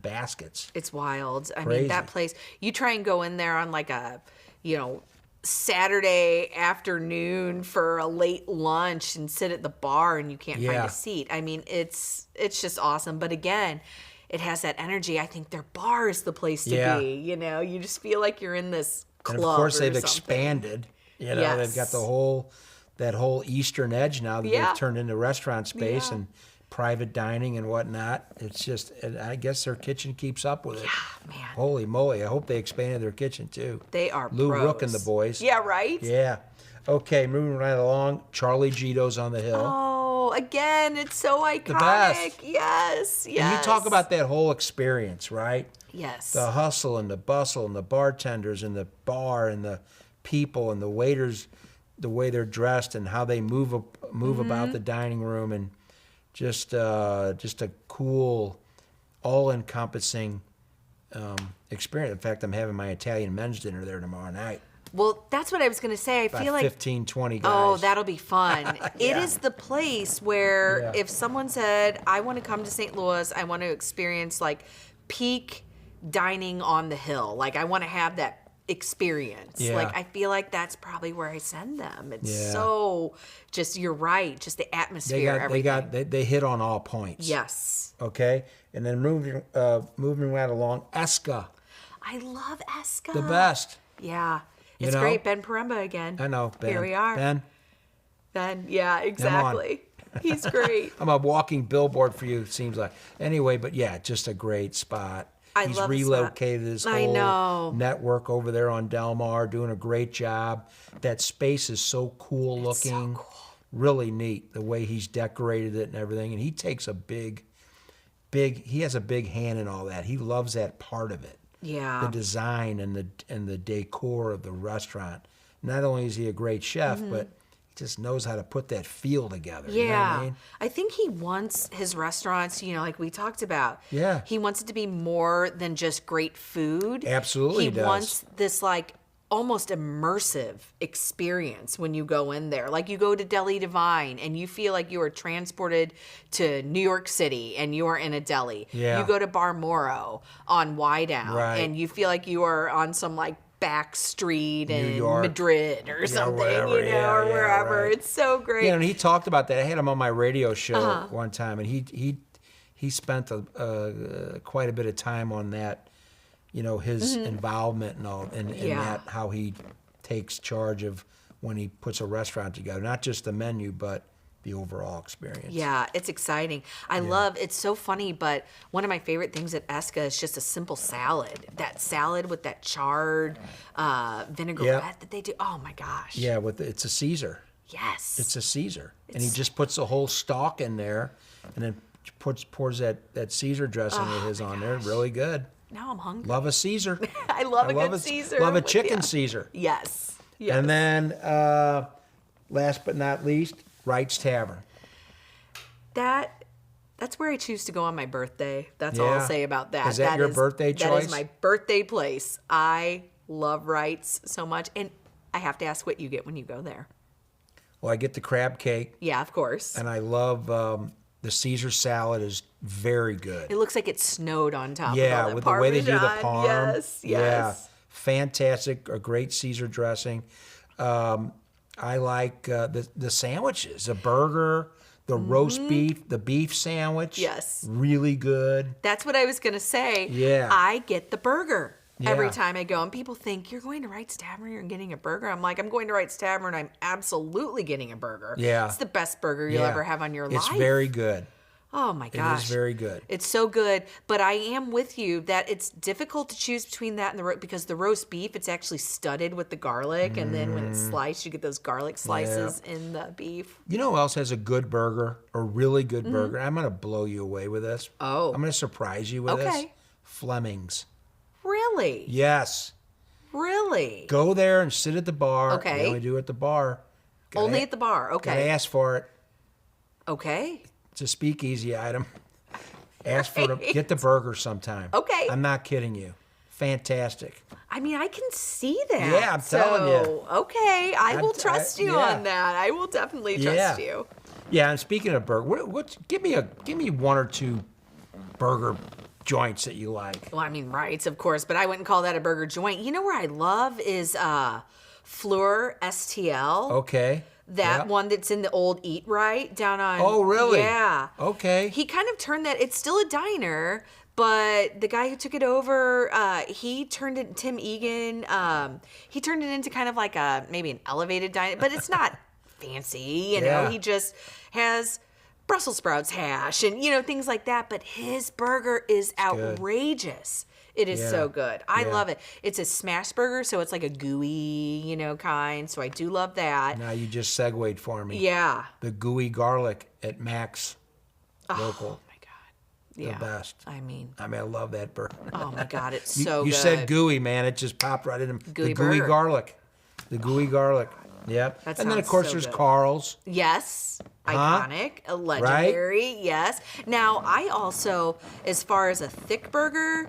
Speaker 3: baskets.
Speaker 2: It's wild. I
Speaker 3: Crazy.
Speaker 2: mean, that place, you try and go in there on a, Saturday afternoon for a late lunch and sit at the bar and you can't find
Speaker 3: Yeah.
Speaker 2: a seat. I mean, it's just awesome. But again, it has that energy. I think their bar is the place to
Speaker 3: Yeah.
Speaker 2: be. You just feel like you're in this club.
Speaker 3: And of course,
Speaker 2: or
Speaker 3: they've
Speaker 2: something.
Speaker 3: expanded. They've got
Speaker 2: Yes.
Speaker 3: that whole eastern edge now that
Speaker 2: Yeah.
Speaker 3: they've turned into restaurant space,
Speaker 2: Yeah.
Speaker 3: and private dining and whatnot. It's just, I guess their kitchen keeps up with it.
Speaker 2: Yeah, man.
Speaker 3: Holy moly! I hope they expanded their kitchen too.
Speaker 2: They are
Speaker 3: Lou
Speaker 2: pros.
Speaker 3: Rook and the boys.
Speaker 2: Yeah, right?
Speaker 3: Yeah. Okay, moving right along. Charlie Gito's on the hill.
Speaker 2: Oh, again, it's so iconic.
Speaker 3: The best.
Speaker 2: Yes, yes.
Speaker 3: And you talk about that whole experience, right?
Speaker 2: Yes.
Speaker 3: The hustle and the bustle and the bartenders and the bar and the people and the waiters, the way they're dressed and how they move about the dining room, and just a cool, all-encompassing experience. In fact, I'm having my Italian men's dinner there tomorrow night.
Speaker 2: Well, that's what I was going to say. I
Speaker 3: About
Speaker 2: feel like
Speaker 3: 15, 20 guys.
Speaker 2: Oh, that'll be fun. It
Speaker 3: Yeah.
Speaker 2: is the place where
Speaker 3: Yeah.
Speaker 2: if someone said, I want to come to St. Louis, I want to experience like peak dining on the hill. Like I want to have that experience.
Speaker 3: Yeah.
Speaker 2: Like I feel like that's probably where I send them. It's
Speaker 3: Yeah.
Speaker 2: so just, you're right. Just the atmosphere, everything.
Speaker 3: They hit on all points.
Speaker 2: Yes.
Speaker 3: Okay, and then moving right along, Esca,
Speaker 2: I love Esca.
Speaker 3: the best.
Speaker 2: Yeah.
Speaker 3: You
Speaker 2: It's
Speaker 3: know?
Speaker 2: great. Ben Paremba again.
Speaker 3: I know, Ben.
Speaker 2: Here we are.
Speaker 3: Ben,
Speaker 2: Yeah, exactly. He's great.
Speaker 3: I'm a walking billboard for you, it seems like. Anyway, but yeah, just a great spot.
Speaker 2: I
Speaker 3: He's
Speaker 2: love the spot.
Speaker 3: relocated his
Speaker 2: I
Speaker 3: whole
Speaker 2: know.
Speaker 3: network over there on Del Mar, doing a great job. That space is so cool looking.
Speaker 2: so cool.
Speaker 3: Really neat, the way he's decorated it and everything. And he takes a he has a big hand in all that. He loves that part of it.
Speaker 2: Yeah.
Speaker 3: The design and the decor of the restaurant. Not only is he a great chef, but he just knows how to put that feel together.
Speaker 2: Yeah.
Speaker 3: You know what I mean?
Speaker 2: I think he wants his restaurants, like we talked about.
Speaker 3: Yeah.
Speaker 2: He wants it to be more than just great food.
Speaker 3: Absolutely
Speaker 2: He
Speaker 3: does.
Speaker 2: wants this like almost immersive experience when you go in there. Like you go to Deli Divine and you feel like you are transported to New York City and you are in a deli.
Speaker 3: Yeah.
Speaker 2: You go to Bar Moro on Wydown
Speaker 3: Right.
Speaker 2: and you feel like you are on some like back street in
Speaker 3: York.
Speaker 2: Madrid or something,
Speaker 3: wherever.
Speaker 2: or
Speaker 3: Yeah,
Speaker 2: wherever.
Speaker 3: right.
Speaker 2: It's so great.
Speaker 3: Yeah, and he talked about that. I had him on my radio show
Speaker 2: Uh-huh.
Speaker 3: one time, and he spent quite a bit of time on that. His involvement and all, and
Speaker 2: Yeah.
Speaker 3: that how he takes charge of when he puts a restaurant together, not just the menu, but the overall experience.
Speaker 2: Yeah, it's exciting. It's so funny, but one of my favorite things at Esca is just a simple salad. That salad with that charred vinaigrette that they do. Oh my gosh.
Speaker 3: Yeah, it's a Caesar.
Speaker 2: Yes.
Speaker 3: It's a Caesar, and he just puts the whole stock in there, and then pours that Caesar dressing of his on there. Really good.
Speaker 2: Now I'm hungry.
Speaker 3: Love a Caesar.
Speaker 2: I love a good Caesar.
Speaker 3: Love a
Speaker 2: with-
Speaker 3: chicken
Speaker 2: yeah.
Speaker 3: Caesar.
Speaker 2: Yes. Yes.
Speaker 3: And then, last but not least, Wright's Tavern.
Speaker 2: That's where I choose to go on my birthday. That's all
Speaker 3: Yeah.
Speaker 2: I'll say about that.
Speaker 3: Is that your birthday
Speaker 2: That
Speaker 3: choice?
Speaker 2: is my birthday place. I love Wright's so much. And I have to ask what you get when you go there.
Speaker 3: Well, I get the crab cake,
Speaker 2: Yeah, of course.
Speaker 3: and I love the Caesar salad is very good.
Speaker 2: It looks like it snowed on top of all
Speaker 3: Yeah,
Speaker 2: that
Speaker 3: with the way they do the
Speaker 2: Parmesan.
Speaker 3: parm.
Speaker 2: Yes,
Speaker 3: Yeah,
Speaker 2: yes.
Speaker 3: fantastic. A great Caesar dressing. I like the sandwiches, the burger, the roast beef, the beef sandwich.
Speaker 2: Mm-hmm. Yes.
Speaker 3: Really good.
Speaker 2: That's what I was going to say.
Speaker 3: Yeah.
Speaker 2: I get the burger every
Speaker 3: Yeah.
Speaker 2: time I go. And people think, you're going to Wright's Tavern, you're getting a burger. I'm like, I'm going to Wright's Tavern, I'm absolutely getting a burger.
Speaker 3: Yeah.
Speaker 2: It's the best burger you'll
Speaker 3: Yeah.
Speaker 2: ever have on your life.
Speaker 3: It's very good.
Speaker 2: Oh my
Speaker 3: It
Speaker 2: gosh.
Speaker 3: is very good.
Speaker 2: It's so good, but I am with you that it's difficult to choose between that and because the roast beef, it's actually studded with the garlic, and then when it's sliced, you get those garlic slices in the beef.
Speaker 3: You know who else has a good burger, a really good burger? I'm going to blow you away with this.
Speaker 2: Mm-hmm. Oh.
Speaker 3: I'm going to surprise you with this.
Speaker 2: Okay.
Speaker 3: Fleming's.
Speaker 2: Really?
Speaker 3: Yes.
Speaker 2: Really?
Speaker 3: Go there and sit at the bar.
Speaker 2: Okay.
Speaker 3: They only do it at the bar.
Speaker 2: Only at the bar.
Speaker 3: Gotta
Speaker 2: Okay.
Speaker 3: ask for it.
Speaker 2: Okay.
Speaker 3: It's a speakeasy item. Ask for it. Get the burger sometime.
Speaker 2: Okay.
Speaker 3: I'm not kidding you. Fantastic.
Speaker 2: I mean, I can see that.
Speaker 3: Yeah, I'm telling you.
Speaker 2: Okay, I will trust you
Speaker 3: yeah.
Speaker 2: on that. I will definitely trust you.
Speaker 3: Yeah, and speaking of burger, give me one or two burger joints that you like.
Speaker 2: Well, I mean, Wright's, of course, but I wouldn't call that a burger joint. You know where I love is Fleur STL.
Speaker 3: Okay.
Speaker 2: That
Speaker 3: Yep.
Speaker 2: one that's in the old Eat Right down on.
Speaker 3: Oh, really?
Speaker 2: Yeah.
Speaker 3: Okay.
Speaker 2: He kind of turned that. It's still a diner, but the guy who took it over, he turned it. Tim Egan. He turned it into kind of like maybe an elevated diner, but it's not fancy. You know,
Speaker 3: Yeah.
Speaker 2: he just has Brussels sprouts hash and, things like that. But his burger is outrageous. It is so good. I love it. It's a smash burger, so it's like a gooey, kind. So I do love that.
Speaker 3: Now you just segued for me.
Speaker 2: Yeah.
Speaker 3: The gooey garlic at Mac's local.
Speaker 2: Oh, my God. Yeah.
Speaker 3: The best.
Speaker 2: I mean,
Speaker 3: I love that burger.
Speaker 2: oh, my God. It's so
Speaker 3: You
Speaker 2: good.
Speaker 3: said gooey, man. It just popped right in.
Speaker 2: Gooey
Speaker 3: The gooey
Speaker 2: burger.
Speaker 3: garlic. The gooey garlic. Yep.
Speaker 2: That
Speaker 3: And then, of
Speaker 2: sounds
Speaker 3: course,
Speaker 2: so
Speaker 3: there's
Speaker 2: good.
Speaker 3: Carl's.
Speaker 2: Yes. Iconic. Legendary. Yes. Now, I also, as far as a thick burger,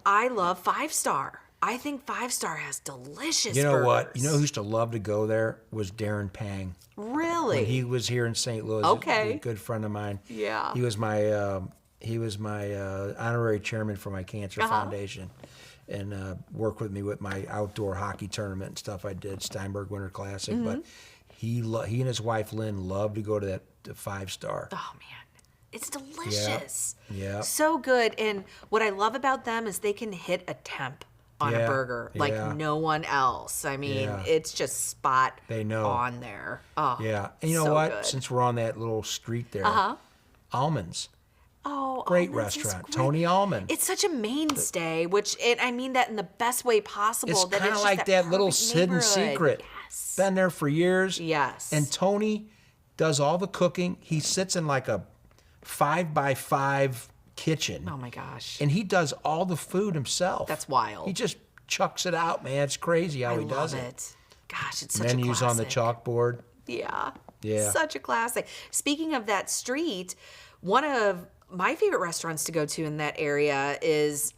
Speaker 2: I love 5 Star. I think 5 Star has delicious
Speaker 3: You know
Speaker 2: burgers.
Speaker 3: what? You know who used to love to go there was Darren Pang.
Speaker 2: Really?
Speaker 3: When he was here in St. Louis.
Speaker 2: Okay.
Speaker 3: A good friend of mine.
Speaker 2: Yeah.
Speaker 3: He was my honorary chairman for my cancer foundation, and worked with me with my outdoor hockey tournament and stuff I did, Steinberg Winter Classic.
Speaker 2: Mm-hmm.
Speaker 3: But he and his wife Lynn loved to go to that 5 Star.
Speaker 2: Oh, man. It's delicious.
Speaker 3: Yeah.
Speaker 2: So good. And what I love about them is they can hit a temp on a
Speaker 3: Yeah,
Speaker 2: burger like
Speaker 3: yeah.
Speaker 2: no one else. I mean,
Speaker 3: Yeah.
Speaker 2: it's just spot
Speaker 3: They know.
Speaker 2: on there. Oh,
Speaker 3: Yeah. And you know
Speaker 2: so
Speaker 3: what?
Speaker 2: good.
Speaker 3: Since we're on that little street there, Almonds.
Speaker 2: Oh,
Speaker 3: Great
Speaker 2: Almonds is
Speaker 3: restaurant.
Speaker 2: great.
Speaker 3: Tony Almond.
Speaker 2: It's such a mainstay, and I mean that in the best way possible.
Speaker 3: It's
Speaker 2: that
Speaker 3: kind of
Speaker 2: just
Speaker 3: like that little
Speaker 2: perfect
Speaker 3: hidden
Speaker 2: neighborhood.
Speaker 3: secret.
Speaker 2: Yes.
Speaker 3: Been there for years.
Speaker 2: Yes.
Speaker 3: And Tony does all the cooking. He sits in like a 5x5 kitchen.
Speaker 2: Oh my gosh.
Speaker 3: And he does all the food himself.
Speaker 2: That's wild.
Speaker 3: He just chucks it out, man. It's crazy how
Speaker 2: I
Speaker 3: he does
Speaker 2: love
Speaker 3: it.
Speaker 2: it. Gosh, it's such
Speaker 3: Menus
Speaker 2: a
Speaker 3: on the
Speaker 2: classic.
Speaker 3: chalkboard.
Speaker 2: Yeah.
Speaker 3: Yeah.
Speaker 2: Such a classic. Speaking of that street, one of my favorite restaurants to go to in that area is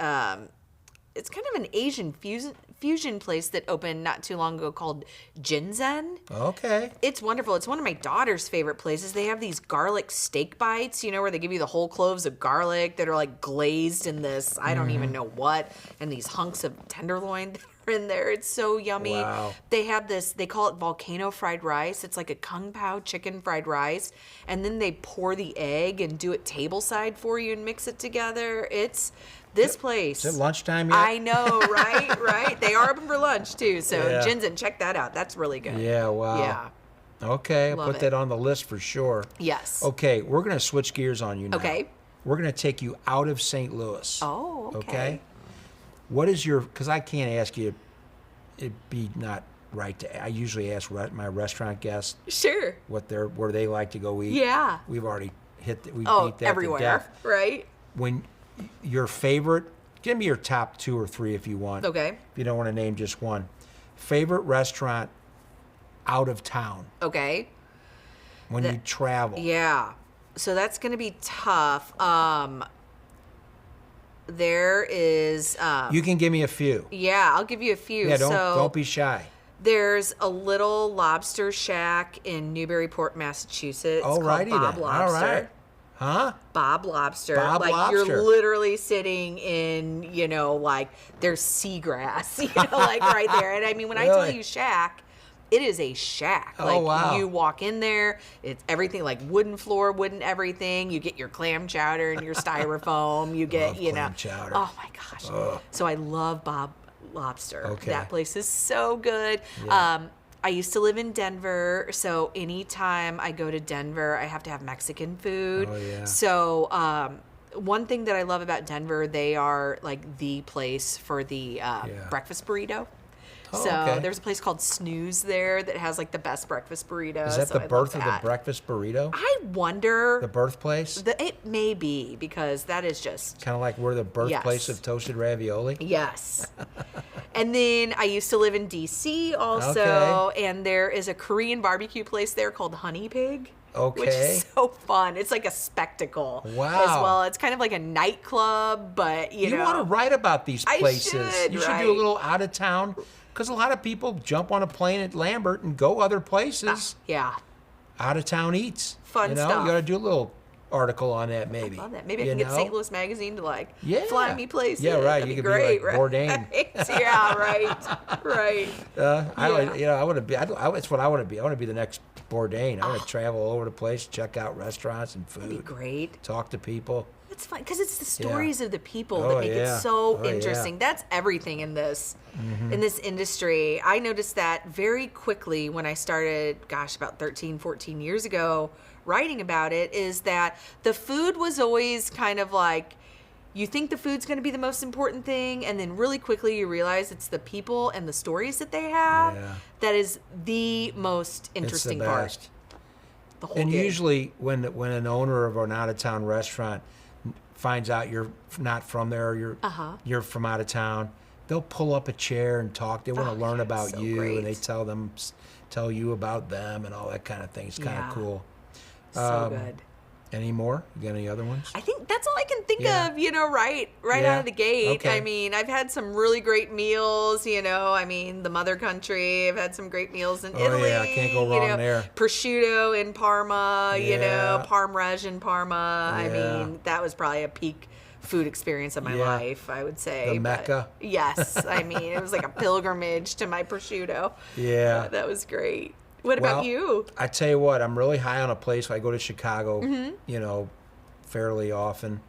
Speaker 2: it's kind of an Asian fusion place that opened not too long ago called Jinzen.
Speaker 3: Okay.
Speaker 2: It's wonderful. It's one of my daughter's favorite places. They have these garlic steak bites, where they give you the whole cloves of garlic that are like glazed in this, I don't even know what, and these hunks of tenderloin that are in there. It's so yummy.
Speaker 3: Wow.
Speaker 2: They have this, they call it volcano fried rice. It's like a kung pao chicken fried rice. And then they pour the egg and do it tableside for you and mix it together. It's this place.
Speaker 3: Is it lunchtime yet?
Speaker 2: I know, right? Right. They are open for lunch too. So
Speaker 3: Yeah.
Speaker 2: Jinzen, check that out. That's really good.
Speaker 3: Yeah, wow.
Speaker 2: Yeah.
Speaker 3: Okay, I'll
Speaker 2: Love
Speaker 3: put
Speaker 2: it.
Speaker 3: that on the list for sure.
Speaker 2: Yes.
Speaker 3: Okay, we're going to switch gears on you now.
Speaker 2: Okay.
Speaker 3: We're going to take you out of St. Louis.
Speaker 2: Oh, okay.
Speaker 3: What is your, because I can't ask you, it'd be not right to, I usually ask my restaurant guests
Speaker 2: Sure.
Speaker 3: where they like to go eat.
Speaker 2: Yeah.
Speaker 3: We've already we beat that to
Speaker 2: everywhere.
Speaker 3: death.
Speaker 2: Right?
Speaker 3: When your favorite, give me your top 2 or 3 if you want.
Speaker 2: Okay.
Speaker 3: If you don't want to name just one. Favorite restaurant out of town
Speaker 2: Okay.
Speaker 3: when you travel.
Speaker 2: Yeah. So that's going to be tough. There is.
Speaker 3: You can give me a few.
Speaker 2: Yeah, I'll give you a few.
Speaker 3: Yeah,
Speaker 2: so
Speaker 3: don't be shy.
Speaker 2: There's a little lobster shack in Newburyport, Massachusetts. called
Speaker 3: Alrighty
Speaker 2: Bob
Speaker 3: then.
Speaker 2: Lobster.
Speaker 3: All right. Huh?
Speaker 2: Bob Lobster.
Speaker 3: Bob
Speaker 2: like
Speaker 3: Lobster.
Speaker 2: you're literally sitting in, like there's seagrass, like right there. And I mean, when I tell
Speaker 3: Really?
Speaker 2: you shack, it is a shack.
Speaker 3: Oh,
Speaker 2: like
Speaker 3: wow.
Speaker 2: you walk in there, it's everything like wooden floor, wooden everything. You get your clam chowder and your styrofoam. You get,
Speaker 3: Love clam chowder.
Speaker 2: Oh my gosh. So I love Bob Lobster.
Speaker 3: Okay.
Speaker 2: That place is so good.
Speaker 3: Yeah.
Speaker 2: I used to live in Denver, so anytime I go to Denver, I have to have Mexican food.
Speaker 3: Oh, yeah.
Speaker 2: So one thing that I love about Denver, they are like the place for the breakfast burrito.
Speaker 3: Oh,
Speaker 2: So
Speaker 3: okay.
Speaker 2: there's a place called Snooze there that has like the best breakfast burrito.
Speaker 3: Is that
Speaker 2: so
Speaker 3: the
Speaker 2: I love
Speaker 3: birth of the
Speaker 2: that.
Speaker 3: breakfast burrito?
Speaker 2: I wonder.
Speaker 3: The birthplace?
Speaker 2: It may be because that is just
Speaker 3: Kind of like we're the birthplace
Speaker 2: Yes.
Speaker 3: of toasted ravioli?
Speaker 2: yes. And then I used to live in DC also,
Speaker 3: Okay.
Speaker 2: and there is a Korean barbecue place there called Honey Pig. Which
Speaker 3: Okay.
Speaker 2: is so fun. It's like a spectacle
Speaker 3: Wow.
Speaker 2: as well. It's kind of like a nightclub, but you know.
Speaker 3: want to write about these
Speaker 2: I
Speaker 3: places.
Speaker 2: should,
Speaker 3: You should
Speaker 2: right.
Speaker 3: do a little out of town, because a lot of people jump on a plane at Lambert and go other places.
Speaker 2: Yeah.
Speaker 3: Out of town eats.
Speaker 2: Fun
Speaker 3: you know?
Speaker 2: stuff.
Speaker 3: You got to do a little article on that, maybe.
Speaker 2: Love that. Maybe I
Speaker 3: You
Speaker 2: can get
Speaker 3: know?
Speaker 2: St. Louis Magazine to like
Speaker 3: Yeah.
Speaker 2: fly me places.
Speaker 3: Yeah, right.
Speaker 2: That'd
Speaker 3: You
Speaker 2: be
Speaker 3: could be
Speaker 2: great,
Speaker 3: like
Speaker 2: right?
Speaker 3: Bourdain.
Speaker 2: Yeah, right. Right.
Speaker 3: I would,
Speaker 2: Yeah.
Speaker 3: I want to be. It's what I want to be. I want to be the next Bourdain. I want to travel all over the place, check out restaurants and food,
Speaker 2: That'd be great.
Speaker 3: talk to people.
Speaker 2: It's fun because it's the stories of the people
Speaker 3: Oh,
Speaker 2: that make
Speaker 3: yeah.
Speaker 2: it so
Speaker 3: Oh, yeah.
Speaker 2: interesting. That's everything in this industry. I noticed that very quickly when I started, gosh, about 13, 14 years ago, writing about it is that the food was always kind of like, you think the food's going to be the most important thing, and then really quickly you realize it's the people and the stories that they have that is the most interesting part. The whole
Speaker 3: And
Speaker 2: gig.
Speaker 3: usually when an owner of an out-of-town restaurant finds out you're not from there, or you're from out of town, they'll pull up a chair and talk. They want to learn about
Speaker 2: so
Speaker 3: you,
Speaker 2: great.
Speaker 3: and they tell you about them and all that kind of thing. It's kind of cool.
Speaker 2: So good.
Speaker 3: Any more? You got any other ones?
Speaker 2: I think that's all I can think
Speaker 3: Yeah.
Speaker 2: of, right
Speaker 3: Yeah.
Speaker 2: out of the gate.
Speaker 3: Okay.
Speaker 2: I mean, I've had some really great meals, I mean, the mother country. I've had some great meals in Italy.
Speaker 3: Yeah, can't go wrong there.
Speaker 2: Prosciutto in Parma,
Speaker 3: Yeah.
Speaker 2: Parm Reg in Parma. I
Speaker 3: Yeah.
Speaker 2: mean, that was probably a peak food experience of my
Speaker 3: Yeah.
Speaker 2: life, I would say.
Speaker 3: The
Speaker 2: But
Speaker 3: Mecca.
Speaker 2: yes. I mean, it was like a pilgrimage to my prosciutto.
Speaker 3: Yeah.
Speaker 2: That was great. What about you?
Speaker 3: I tell you what, I'm really high on a place. I go to Chicago, fairly often,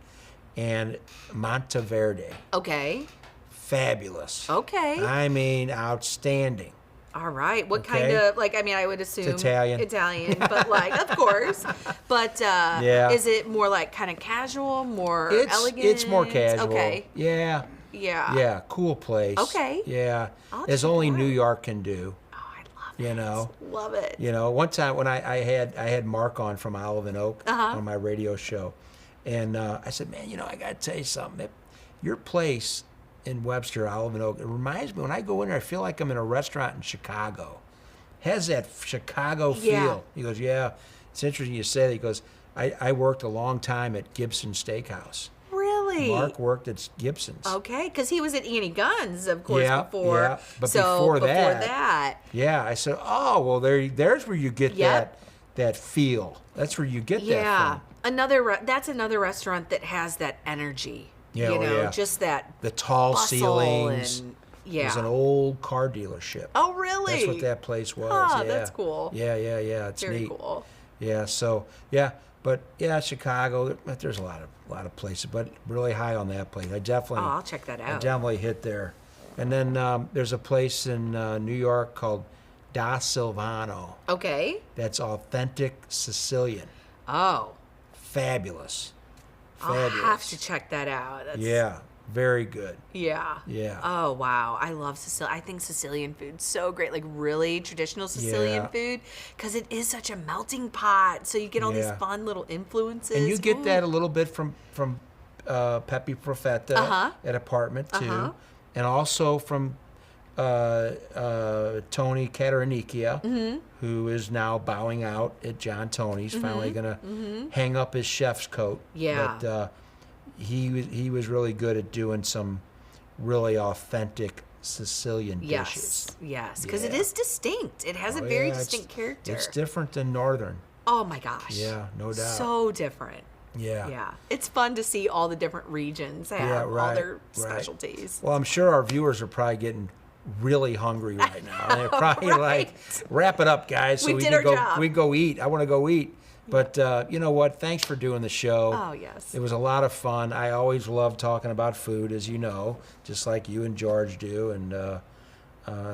Speaker 3: and Monteverde,
Speaker 2: Okay.
Speaker 3: fabulous.
Speaker 2: Okay.
Speaker 3: I mean, outstanding.
Speaker 2: All right. What
Speaker 3: Okay.
Speaker 2: kind of, I mean, I would assume
Speaker 3: Italian.
Speaker 2: Italian, but of course. But
Speaker 3: Yeah.
Speaker 2: is it more like kind of casual, more elegant?
Speaker 3: It's more casual.
Speaker 2: Okay.
Speaker 3: Yeah.
Speaker 2: Yeah.
Speaker 3: Yeah. Cool place.
Speaker 2: Okay.
Speaker 3: Yeah.
Speaker 2: I'll
Speaker 3: As
Speaker 2: check
Speaker 3: only
Speaker 2: it
Speaker 3: New
Speaker 2: out.
Speaker 3: York can do.
Speaker 2: Oh, I love it.
Speaker 3: You know.
Speaker 2: Love it.
Speaker 3: One time when I had Mark on from Olive and Oak on my radio show, and I said, man, I got to tell you something. Your place in Webster, Olive and Oak, it reminds me, when I go in there, I feel like I'm in a restaurant in Chicago. Has that Chicago feel.
Speaker 2: Yeah.
Speaker 3: He goes, yeah, it's interesting you say that. He goes, I worked a long time at Gibson Steakhouse.
Speaker 2: Really?
Speaker 3: Mark worked at Gibson's.
Speaker 2: Okay, because he was at Annie Gunn's, of course,
Speaker 3: Yeah,
Speaker 2: before.
Speaker 3: yeah. But
Speaker 2: so
Speaker 3: before that-
Speaker 2: that.
Speaker 3: Yeah, I said, oh, well, there's where you get
Speaker 2: Yep.
Speaker 3: that feel. That's where you get that
Speaker 2: Yeah.
Speaker 3: from.
Speaker 2: That's another restaurant that has that energy.
Speaker 3: Yeah, yeah.
Speaker 2: Just that
Speaker 3: The tall
Speaker 2: bustle
Speaker 3: ceilings.
Speaker 2: and
Speaker 3: It was an old car dealership.
Speaker 2: Oh, really?
Speaker 3: That's what that place was.
Speaker 2: Ah,
Speaker 3: yeah.
Speaker 2: that's cool.
Speaker 3: Yeah. It's
Speaker 2: Very
Speaker 3: neat.
Speaker 2: cool.
Speaker 3: Yeah. So Chicago. There's a lot of places, but really high on that place.
Speaker 2: I'll check that
Speaker 3: I
Speaker 2: out.
Speaker 3: definitely hit there. And then there's a place in New York called Da Silvano.
Speaker 2: Okay.
Speaker 3: That's authentic Sicilian.
Speaker 2: Oh,
Speaker 3: Fabulous.
Speaker 2: I'll have to check that out. That's,
Speaker 3: Yeah. Very good.
Speaker 2: Yeah.
Speaker 3: Yeah.
Speaker 2: Oh, wow. I love Sicilian. I think Sicilian food's so great, like really traditional Sicilian
Speaker 3: Yeah.
Speaker 2: food, because it is such a melting pot. So you get all these
Speaker 3: Yeah.
Speaker 2: fun little influences.
Speaker 3: And you get
Speaker 2: Ooh.
Speaker 3: that a little bit from Pepe Profeta at Apartment too, and also from Tony Cataranicchia, who is now bowing out at John Tony's. Finally going to hang up his chef's coat.
Speaker 2: Yeah.
Speaker 3: But he was really good at doing some really authentic Sicilian dishes.
Speaker 2: Yes, because it
Speaker 3: Yeah.
Speaker 2: is distinct. It has a
Speaker 3: Oh,
Speaker 2: very
Speaker 3: yeah, it's-
Speaker 2: distinct character.
Speaker 3: It's different than Northern.
Speaker 2: Oh my gosh.
Speaker 3: Yeah, no doubt.
Speaker 2: So different.
Speaker 3: Yeah.
Speaker 2: Yeah. It's fun to see all the different regions have
Speaker 3: Yeah,
Speaker 2: all
Speaker 3: right,
Speaker 2: their
Speaker 3: right.
Speaker 2: specialties.
Speaker 3: Well, I'm sure our viewers are probably getting really hungry right now. And they're probably like, wrap it up, guys, so
Speaker 2: We
Speaker 3: we
Speaker 2: did
Speaker 3: can
Speaker 2: our
Speaker 3: go.
Speaker 2: job.
Speaker 3: We can go eat. I want to go eat. But you know what? Thanks for doing the show.
Speaker 2: Oh, yes.
Speaker 3: It was a lot of fun. I always love talking about food, as you know, just like you and George do. And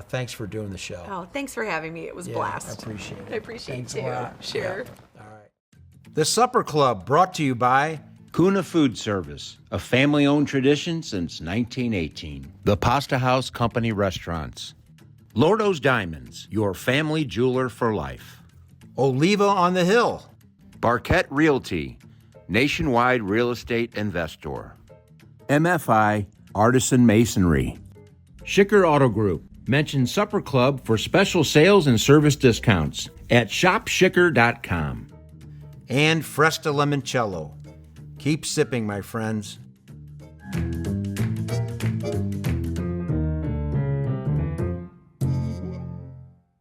Speaker 3: thanks for doing the show.
Speaker 2: Oh, thanks for having me. It was a blast.
Speaker 3: I appreciate it.
Speaker 2: I appreciate
Speaker 3: Thanks
Speaker 2: it
Speaker 3: a
Speaker 2: too.
Speaker 3: lot.
Speaker 2: Sure.
Speaker 3: Yeah. All right.
Speaker 1: The Supper Club brought to you by Kuna Food Service, a family-owned tradition since 1918. The Pasta House Company Restaurants. Lordo's Diamonds, your family jeweler for life.
Speaker 3: Oliva on the Hill.
Speaker 1: Barquette Realty, nationwide real estate investor. MFI Artisan Masonry. Schicker Auto Group. Mention Supper Club for special sales and service discounts at shopschicker.com.
Speaker 3: And Fresta Limoncello. Keep sipping, my friends.